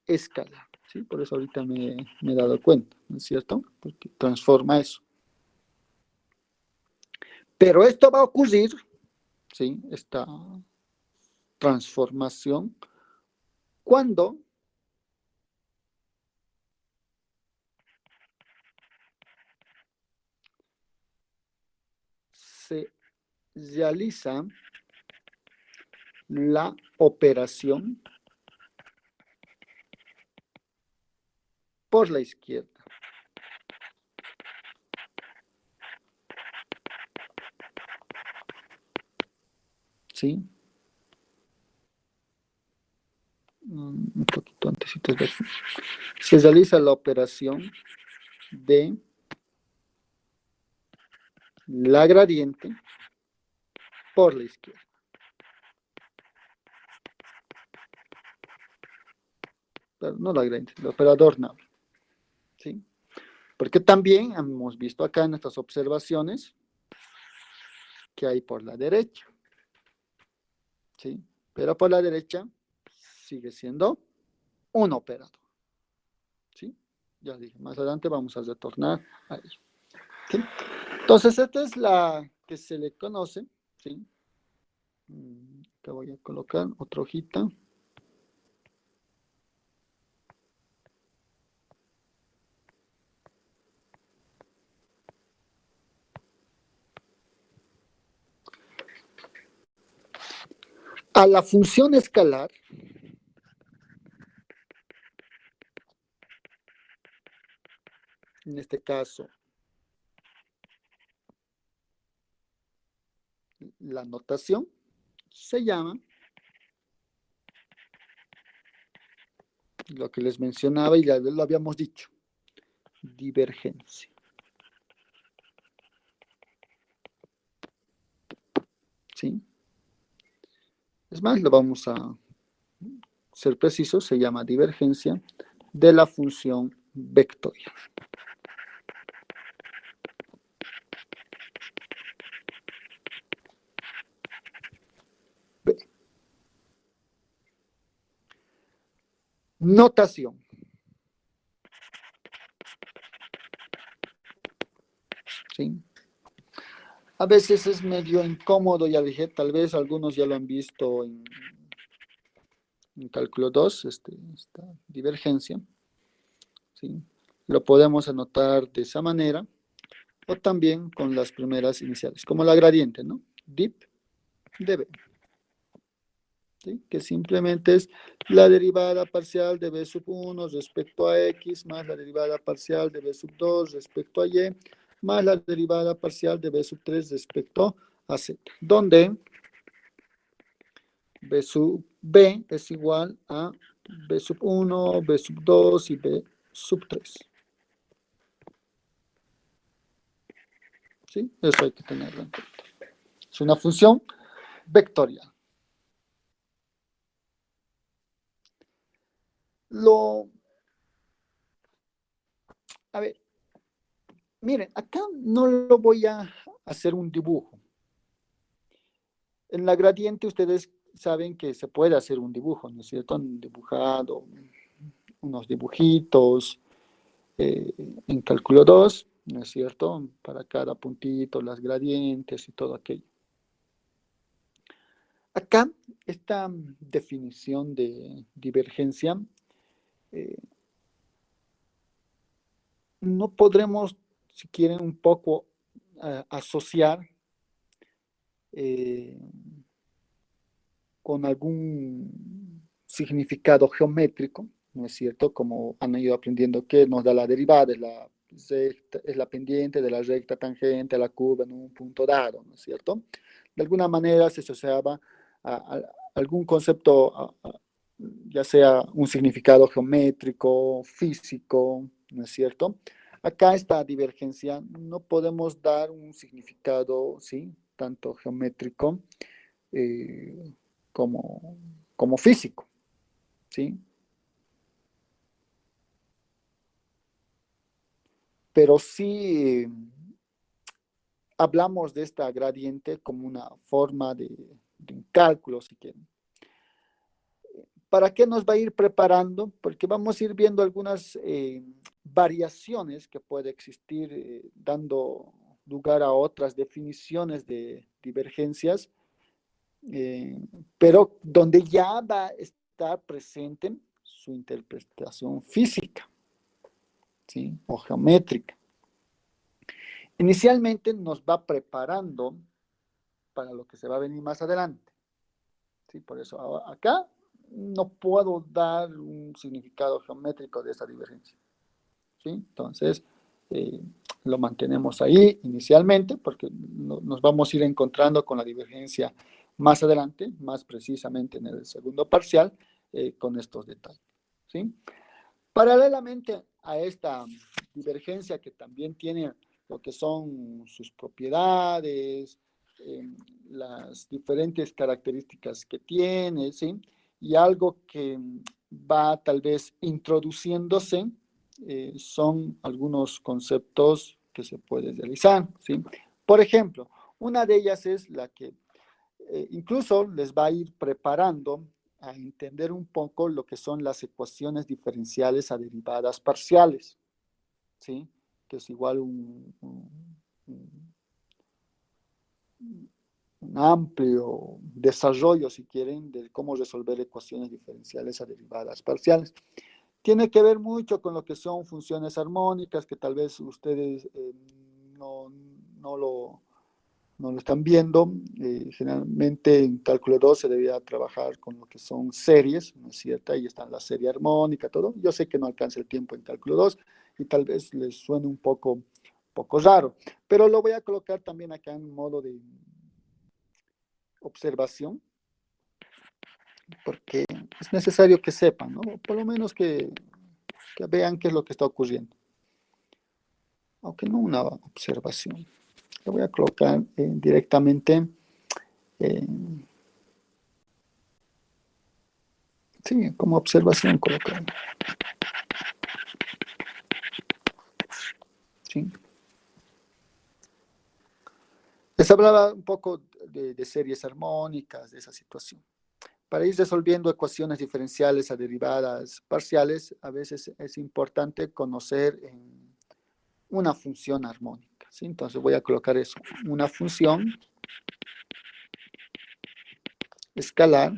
escalar. ¿Sí? Por eso ahorita me he dado cuenta, ¿no es cierto? Porque transforma eso. Pero esto va a ocurrir, ¿sí? Esta transformación, cuando se realiza la operación por la izquierda. ¿Sí? Un poquito antes. Se realiza la operación de la gradiente por la izquierda. Pero no la gradiente, el operador no. ¿Sí? Porque también hemos visto acá en estas observaciones que hay por la derecha. ¿Sí? Pero por la derecha sigue siendo un operador. ¿Sí? Ya dije, más adelante vamos a retornar a ello. ¿Sí? Entonces, esta es la que se le conoce, ¿sí? Te voy a colocar otra hojita. A la función escalar, en este caso, la notación se llama lo que les mencionaba y ya lo habíamos dicho, divergencia. ¿Sí? Es más, lo vamos a ser precisos, se llama divergencia de la función vectorial. B. Notación. ¿Sí? A veces es medio incómodo, ya dije, tal vez algunos ya lo han visto en cálculo 2, esta divergencia. ¿Sí? Lo podemos anotar de esa manera, o también con las primeras iniciales, como la gradiente, ¿no? Dip de B. ¿Sí? Que simplemente es la derivada parcial de B sub 1 respecto a X más la derivada parcial de B sub 2 respecto a Y más la derivada parcial de B sub 3 respecto a Z, donde B sub B es igual a B sub 1, B sub 2 y B sub 3. ¿Sí? Eso hay que tenerlo en cuenta. Es una función vectorial. A ver, miren, acá no lo voy a hacer un dibujo. En la gradiente ustedes saben que se puede hacer un dibujo, ¿no es cierto? Han dibujado unos dibujitos en cálculo 2, ¿no es cierto? Para cada puntito, las gradientes y todo aquello. Acá, esta definición de divergencia, no podremos, si quieren, un poco asociar con algún significado geométrico, ¿no es cierto? Como han ido aprendiendo que nos da la derivada, es la pendiente de la recta tangente a la curva en un punto dado, ¿no es cierto? De alguna manera se asociaba a algún concepto, ya sea un significado geométrico, físico, ¿no es cierto? Acá esta divergencia no podemos dar un significado, ¿sí? Tanto geométrico eh, como, como físico, ¿sí? Pero sí hablamos de esta gradiente como una forma de un cálculo, si quieren. ¿Para qué nos va a ir preparando? Porque vamos a ir viendo algunas variaciones que puede existir dando lugar a otras definiciones de divergencias, eh, pero donde ya va a estar presente su interpretación física, ¿sí? O geométrica. Inicialmente nos va preparando para lo que se va a venir más adelante, ¿sí? Por eso acá no puedo dar un significado geométrico de esa divergencia, ¿sí? Entonces, eh, lo mantenemos ahí inicialmente porque nos vamos a ir encontrando con la divergencia más adelante, más precisamente en el segundo parcial, con estos detalles, ¿sí? Paralelamente a esta divergencia que también tiene lo que son sus propiedades, eh, las diferentes características que tiene, ¿sí? Y algo que va tal vez introduciéndose son algunos conceptos que se pueden realizar, ¿sí? Por ejemplo, una de ellas es la que incluso les va a ir preparando a entender un poco lo que son las ecuaciones diferenciales a derivadas parciales, ¿sí? Que es igual un amplio desarrollo, si quieren, de cómo resolver ecuaciones diferenciales a derivadas parciales. Tiene que ver mucho con lo que son funciones armónicas, que tal vez ustedes no, no lo no lo están viendo. Generalmente en cálculo 2 se debía trabajar con lo que son series, ¿no es cierto? Ahí están la serie armónica, todo. Yo sé que no alcanza el tiempo en cálculo 2 y tal vez les suene un poco raro, pero lo voy a colocar también acá en modo de observación, porque es necesario que sepan, ¿no? Por lo menos que vean qué es lo que está ocurriendo. Aunque no una observación. Lo voy a colocar directamente sí, como observación colocar. ¿Sí? Les hablaba un poco de series armónicas, de esa situación. Para ir resolviendo ecuaciones diferenciales a derivadas parciales, a veces es importante conocer una función armónica, ¿sí? Entonces voy a colocar eso, una función escalar,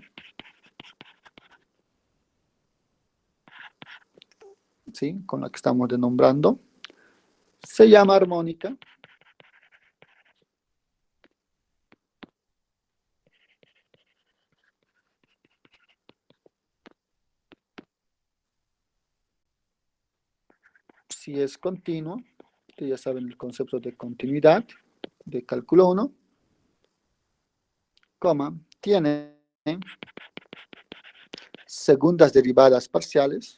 ¿sí? Con la que estamos denombrando, se llama armónica. Si es continuo, ustedes ya saben el concepto de continuidad de cálculo 1, coma, tiene segundas derivadas parciales,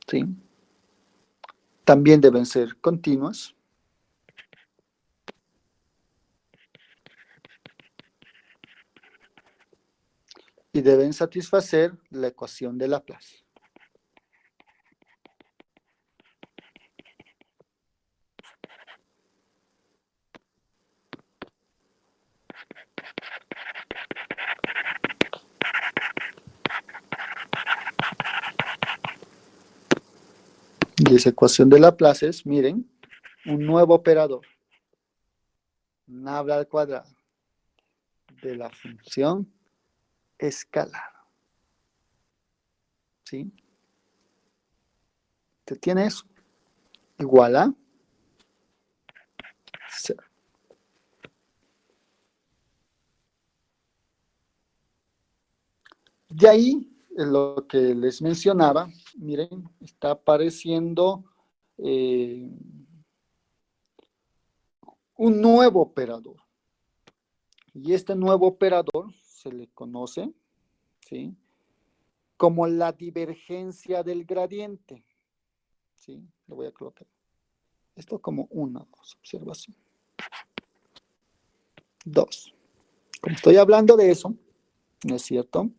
¿sí? También deben ser continuas. Y y deben satisfacer la ecuación de Laplace. Y esa ecuación de Laplace es, miren, un nuevo operador, nabla al cuadrado, de la función escalar. ¿Sí? Usted tiene eso. Igual a 0. De ahí, lo que les mencionaba, miren, está apareciendo un nuevo operador. Y este nuevo operador se le conoce, ¿sí?, como la divergencia del gradiente. ¿Sí? Lo voy a colocar. Esto como una observación. 2. Como estoy hablando de eso, ¿no es cierto?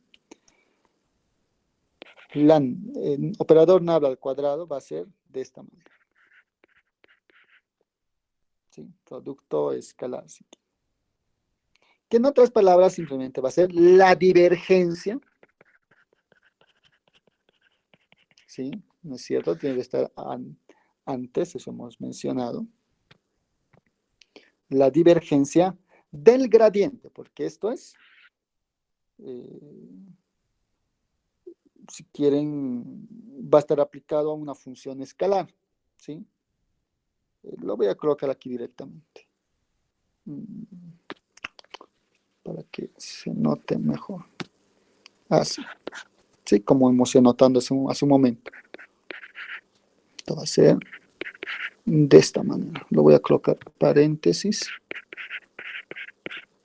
El operador nabla al cuadrado va a ser de esta manera. ¿Sí? Producto escalar. ¿Sí? Que en otras palabras simplemente va a ser la divergencia. ¿Sí? ¿No es cierto? Tiene que estar antes, eso hemos mencionado. La divergencia del gradiente, porque esto es, si quieren, va a estar aplicado a una función escalar. ¿Sí? Lo voy a colocar aquí directamente. Para que se note mejor. Así. ¿Sí? Como hemos ido notando hace un momento. Esto va a ser de esta manera. Lo voy a colocar paréntesis.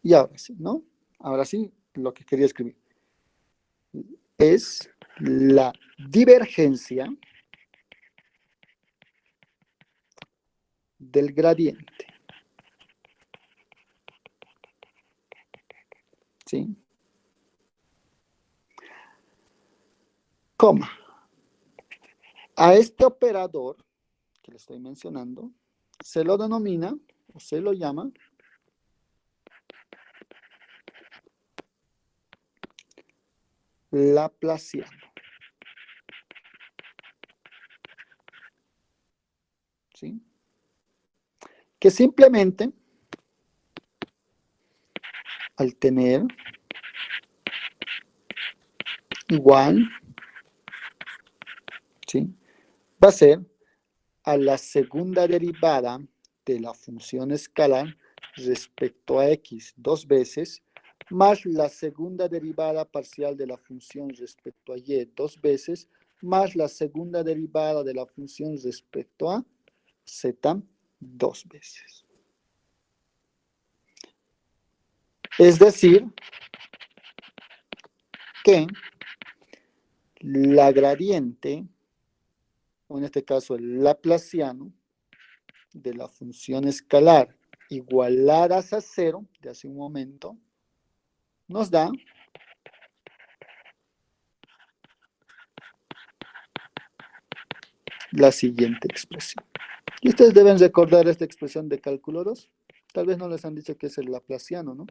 Y ahora sí, ¿no? Ahora sí, lo que quería escribir. Es la divergencia del gradiente. ¿Sí? Coma. A este operador que le estoy mencionando, se lo denomina, o se lo llama, laplaciano. ¿Sí? Que simplemente, al tener igual, ¿sí?, va a ser a la segunda derivada de la función escalar respecto a x 2 veces, más la segunda derivada parcial de la función respecto a y 2 veces, más la segunda derivada de la función respecto a z 2 veces. Es decir, que la gradiente, o en este caso el laplaciano, de la función escalar igualadas a 0, de hace un momento, nos da la siguiente expresión. Y ustedes deben recordar esta expresión de cálculo 2. Tal vez no les han dicho que es el laplaciano, ¿no?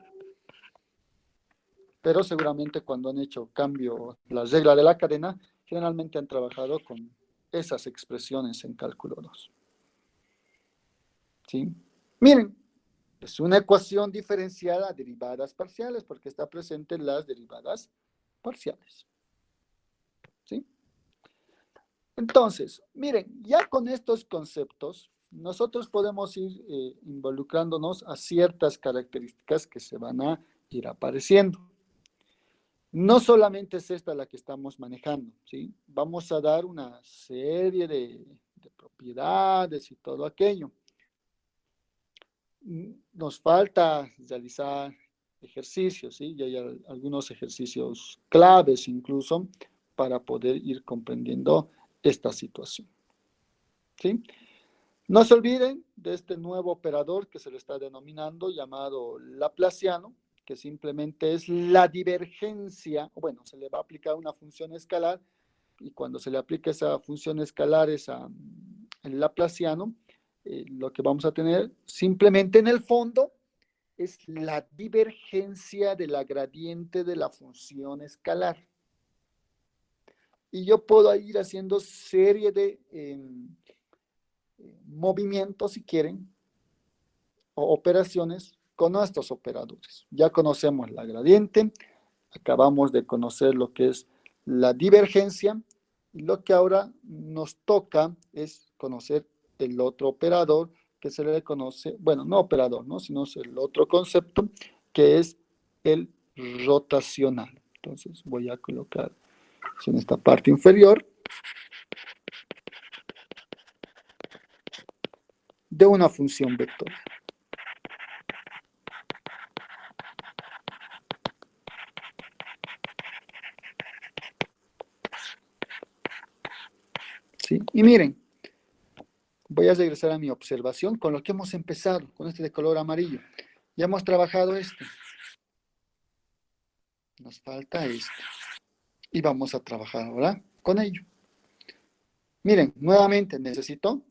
Pero seguramente cuando han hecho cambio, la regla de la cadena, generalmente han trabajado con esas expresiones en cálculo 2. ¿Sí? Miren, es una ecuación diferencial a derivadas parciales porque está presente en las derivadas parciales. ¿Sí? Entonces, miren, ya con estos conceptos, nosotros podemos ir involucrándonos a ciertas características que se van a ir apareciendo. No solamente es esta la que estamos manejando, ¿sí? Vamos a dar una serie de propiedades y todo aquello. Nos falta realizar ejercicios, ¿sí? Y hay algunos ejercicios claves incluso para poder ir comprendiendo esta situación. ¿Sí? No se olviden de este nuevo operador que se le está denominando llamado laplaciano, que simplemente es la divergencia, bueno, se le va a aplicar una función escalar, y cuando se le aplica esa función escalar, el laplaciano, lo que vamos a tener simplemente en el fondo es la divergencia de la gradiente de la función escalar. Y yo puedo ir haciendo serie de movimientos, si quieren, o operaciones con estos operadores. Ya conocemos la gradiente, acabamos de conocer lo que es la divergencia, y lo que ahora nos toca es conocer el otro operador que se le conoce, bueno, no operador, ¿no? Sino el otro concepto que es el rotacional. Entonces voy a colocar en esta parte inferior de una función vectorial. ¿Sí? Y miren, voy a regresar a mi observación con lo que hemos empezado, con este de color amarillo. Ya hemos trabajado este. Nos falta este. Y vamos a trabajar ahora con ello. Miren, nuevamente necesito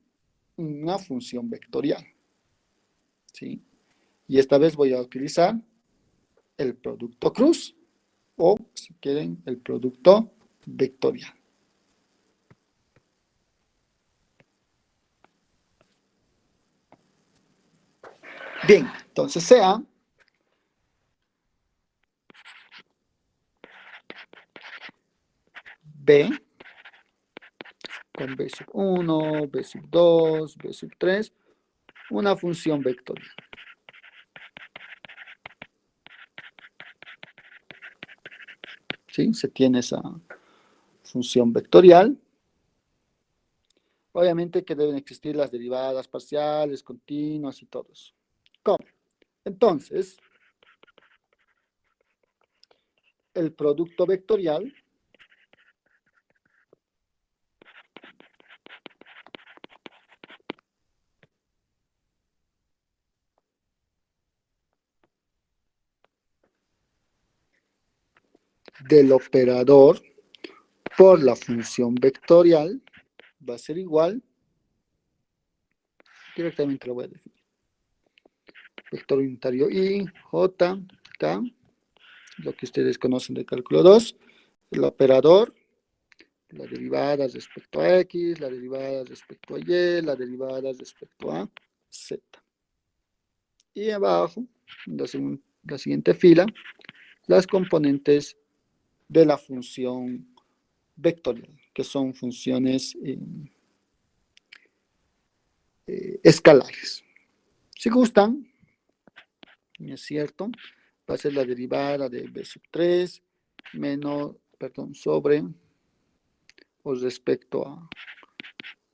una función vectorial. ¿Sí? Y esta vez voy a utilizar el producto cruz, o si quieren, el producto vectorial. Bien, entonces sea B con B sub 1, B sub 2, B sub 3, una función vectorial. ¿Sí? Se tiene esa función vectorial. Obviamente que deben existir las derivadas parciales, continuas y todo eso. ¿Cómo? Entonces, el producto vectorial del operador por la función vectorial va a ser igual, directamente lo voy a definir, vector unitario I, J, K, lo que ustedes conocen de cálculo 2, el operador, la derivada respecto a X, la derivada respecto a Y, la derivada respecto a Z. Y abajo, en la siguiente fila, las componentes de la función vectorial, que son funciones escalares. Si gustan, es cierto, va a ser la derivada de b sub 3 menos, perdón, sobre o respecto a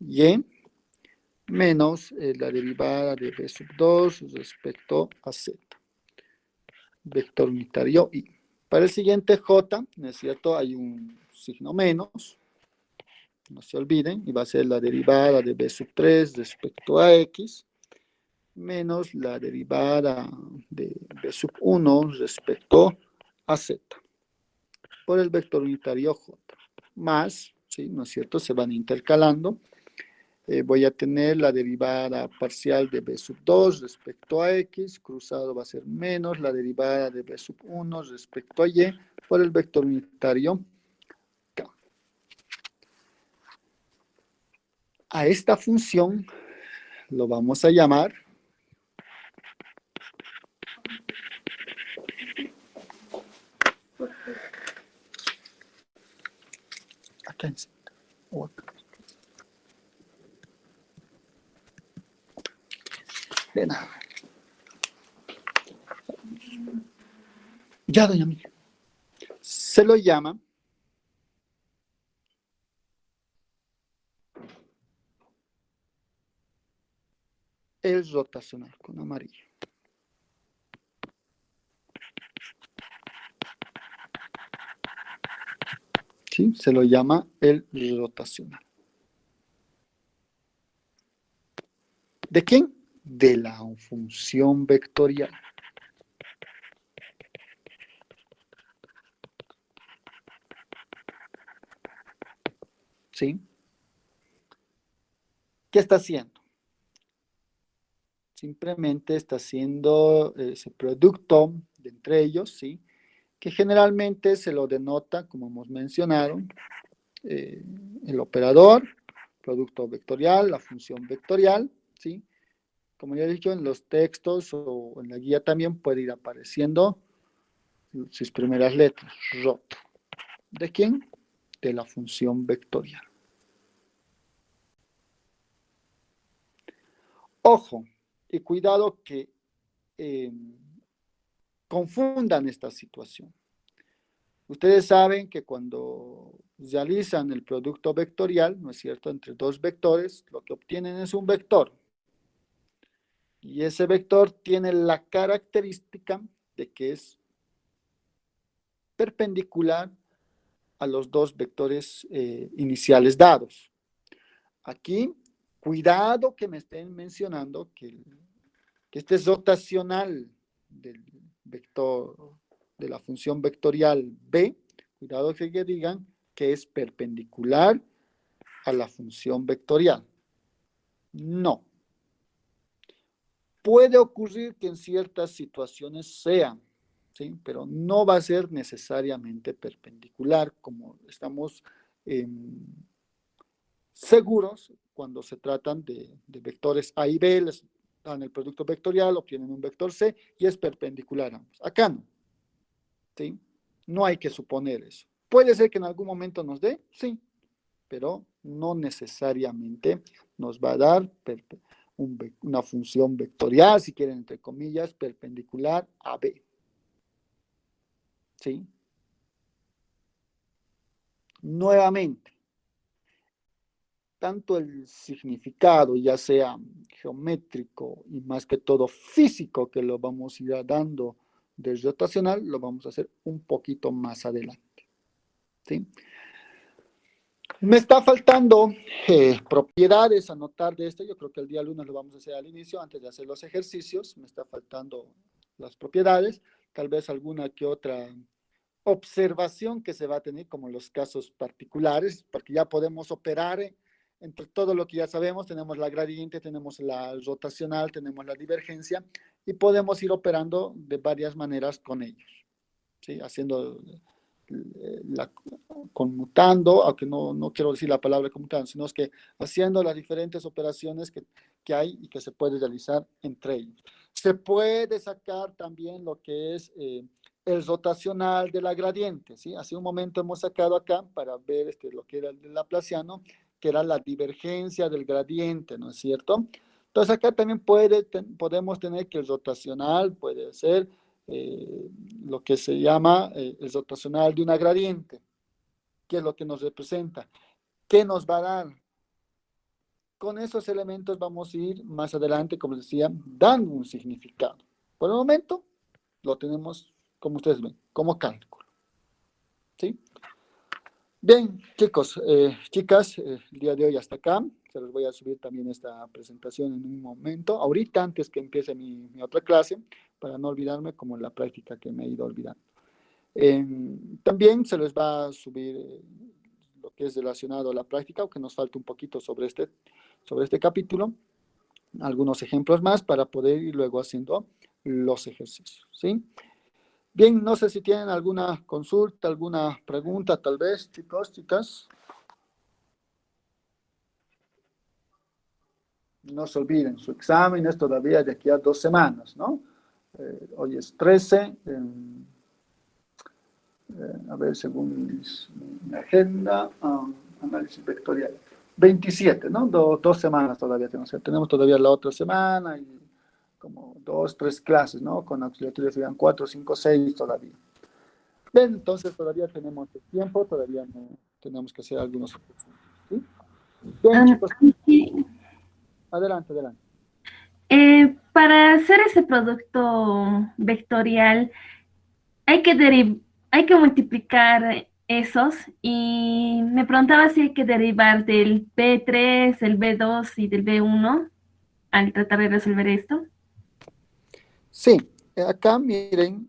y menos la derivada de b sub 2 respecto a z. Vector unitario i. Para el siguiente j, ¿no es cierto? Hay un signo menos, no se olviden, y va a ser la derivada de b sub 3 respecto a x menos la derivada de b sub 1 respecto a z por el vector unitario j, más, ¿sí? ¿No es cierto? Se van intercalando. Voy a tener la derivada parcial de b sub 2 respecto a x, cruzado va a ser menos la derivada de b sub 1 respecto a y por el vector unitario k. A esta función lo vamos a llamar acá, o acá. De nada. Ya, doña Mía. Se lo llama el rotacional con amarillo. ¿Sí? Se lo llama el rotacional. ¿De quién? De la función vectorial. ¿sí? ¿Qué está haciendo? Simplemente está haciendo ese producto de entre ellos, ¿sí? Que generalmente se lo denota, como hemos mencionado, el operador, producto vectorial, la función vectorial, ¿sí? Como ya he dicho, en los textos o en la guía también puede ir apareciendo sus primeras letras, ROT. ¿De quién? De la función vectorial. Ojo, y cuidado que confundan esta situación. Ustedes saben que cuando realizan el producto vectorial, ¿no es cierto?, entre dos vectores, lo que obtienen es un vector. Y ese vector tiene la característica de que es perpendicular a los dos vectores iniciales dados. Aquí, cuidado que me estén mencionando que este es rotacional del vector, de la función vectorial B, cuidado que digan que es perpendicular a la función vectorial. No. Puede ocurrir que en ciertas situaciones sea, ¿sí? Pero no va a ser necesariamente perpendicular, como estamos seguros cuando se tratan de vectores A y B, les dan el producto vectorial, obtienen un vector C y es perpendicular a ambos. Acá no, ¿sí? No hay que suponer eso. Puede ser que en algún momento nos dé, sí, pero no necesariamente nos va a dar una función vectorial, si quieren, entre comillas, perpendicular a B. ¿Sí? Nuevamente, tanto el significado, ya sea geométrico y más que todo físico, que lo vamos a ir dando del rotacional, lo vamos a hacer un poquito más adelante. ¿Sí? Me está faltando propiedades, anotar de esto. Yo creo que el día lunes lo vamos a hacer al inicio, antes de hacer los ejercicios. Me está faltando las propiedades, tal vez alguna que otra observación que se va a tener, como en los casos particulares, porque ya podemos operar entre todo lo que ya sabemos. Tenemos la gradiente, tenemos la rotacional, tenemos la divergencia, y podemos ir operando de varias maneras con ellos, ¿sí? Haciendo conmutando, aunque no quiero decir la palabra conmutando, sino es que haciendo las diferentes operaciones que hay y que se puede realizar entre ellos. Se puede sacar también lo que es el rotacional de la gradiente, ¿sí? Hace un momento hemos sacado acá para ver lo que era el laplaciano, que era la divergencia del gradiente, ¿no es cierto? Entonces acá también podemos tener que el rotacional puede ser lo que se llama el rotacional de una gradiente. ¿Qué es lo que nos representa? ¿Qué nos va a dar? Con esos elementos vamos a ir más adelante, como les decía, dando un significado. Por el momento, lo tenemos, como ustedes ven, como cálculo. ¿Sí? Bien, chicos, chicas, el día de hoy hasta acá. Se los voy a subir también esta presentación en un momento, ahorita, antes que empiece mi otra clase, para no olvidarme como en la práctica que me he ido olvidando. También se les va a subir lo que es relacionado a la práctica, aunque nos falta un poquito sobre este capítulo, algunos ejemplos más para poder ir luego haciendo los ejercicios, ¿sí? Bien, no sé si tienen alguna consulta, alguna pregunta, tal vez, chicos, chicas. No se olviden, su examen es todavía de aquí a 2 semanas, ¿no? Hoy es 13. A ver, según mi agenda, análisis vectorial. 27, ¿no? 2 semanas todavía tenemos. Tenemos todavía la otra semana y como 2, 3 clases, ¿no? Con auxiliatorios serían 4, 5, 6 todavía. Bien, entonces todavía tenemos tiempo, todavía no tenemos que hacer algunos. ¿Sí? Bien, chicos. Sí. Adelante, adelante. Para hacer ese producto vectorial hay que, hay que multiplicar esos y me preguntaba si hay que derivar del B3, del B2 y del B1 al tratar de resolver esto. Sí, acá miren,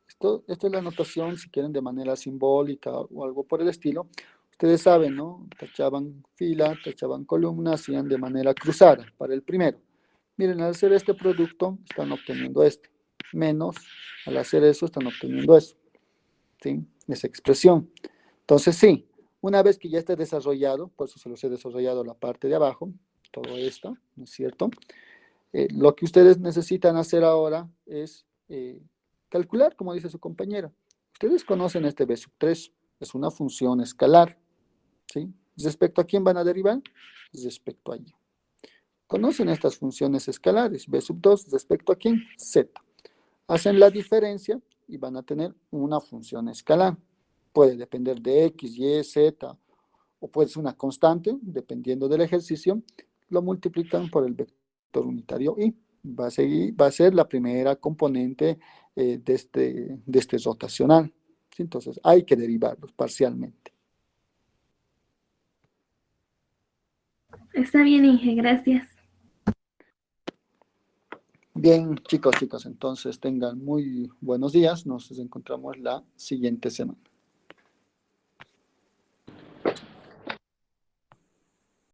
esto es la notación, si quieren, de manera simbólica o algo por el estilo. Ustedes saben, ¿no? Tachaban fila, tachaban columna, hacían de manera cruzada para el primero. Miren, al hacer este producto, están obteniendo este. Menos, al hacer eso, están obteniendo eso. ¿Sí? Esa expresión. Entonces, sí, una vez que ya esté desarrollado, por eso se los he desarrollado la parte de abajo, todo esto, ¿no es cierto? Lo que ustedes necesitan hacer ahora es calcular, como dice su compañera. Ustedes conocen este B sub 3, es una función escalar, ¿sí? ¿Respecto a quién van a derivar? Respecto a Y. Conocen estas funciones escalares, B sub 2, respecto a quién? Z. Hacen la diferencia y van a tener una función escalar. Puede depender de X, Y, Z, o puede ser una constante, dependiendo del ejercicio, lo multiplican por el vector unitario Y. Va a ser la primera componente de este rotacional. ¿Sí? Entonces, hay que derivarlos parcialmente. Está bien, Inge, gracias. Bien, chicos, entonces tengan muy buenos días. Nos encontramos la siguiente semana.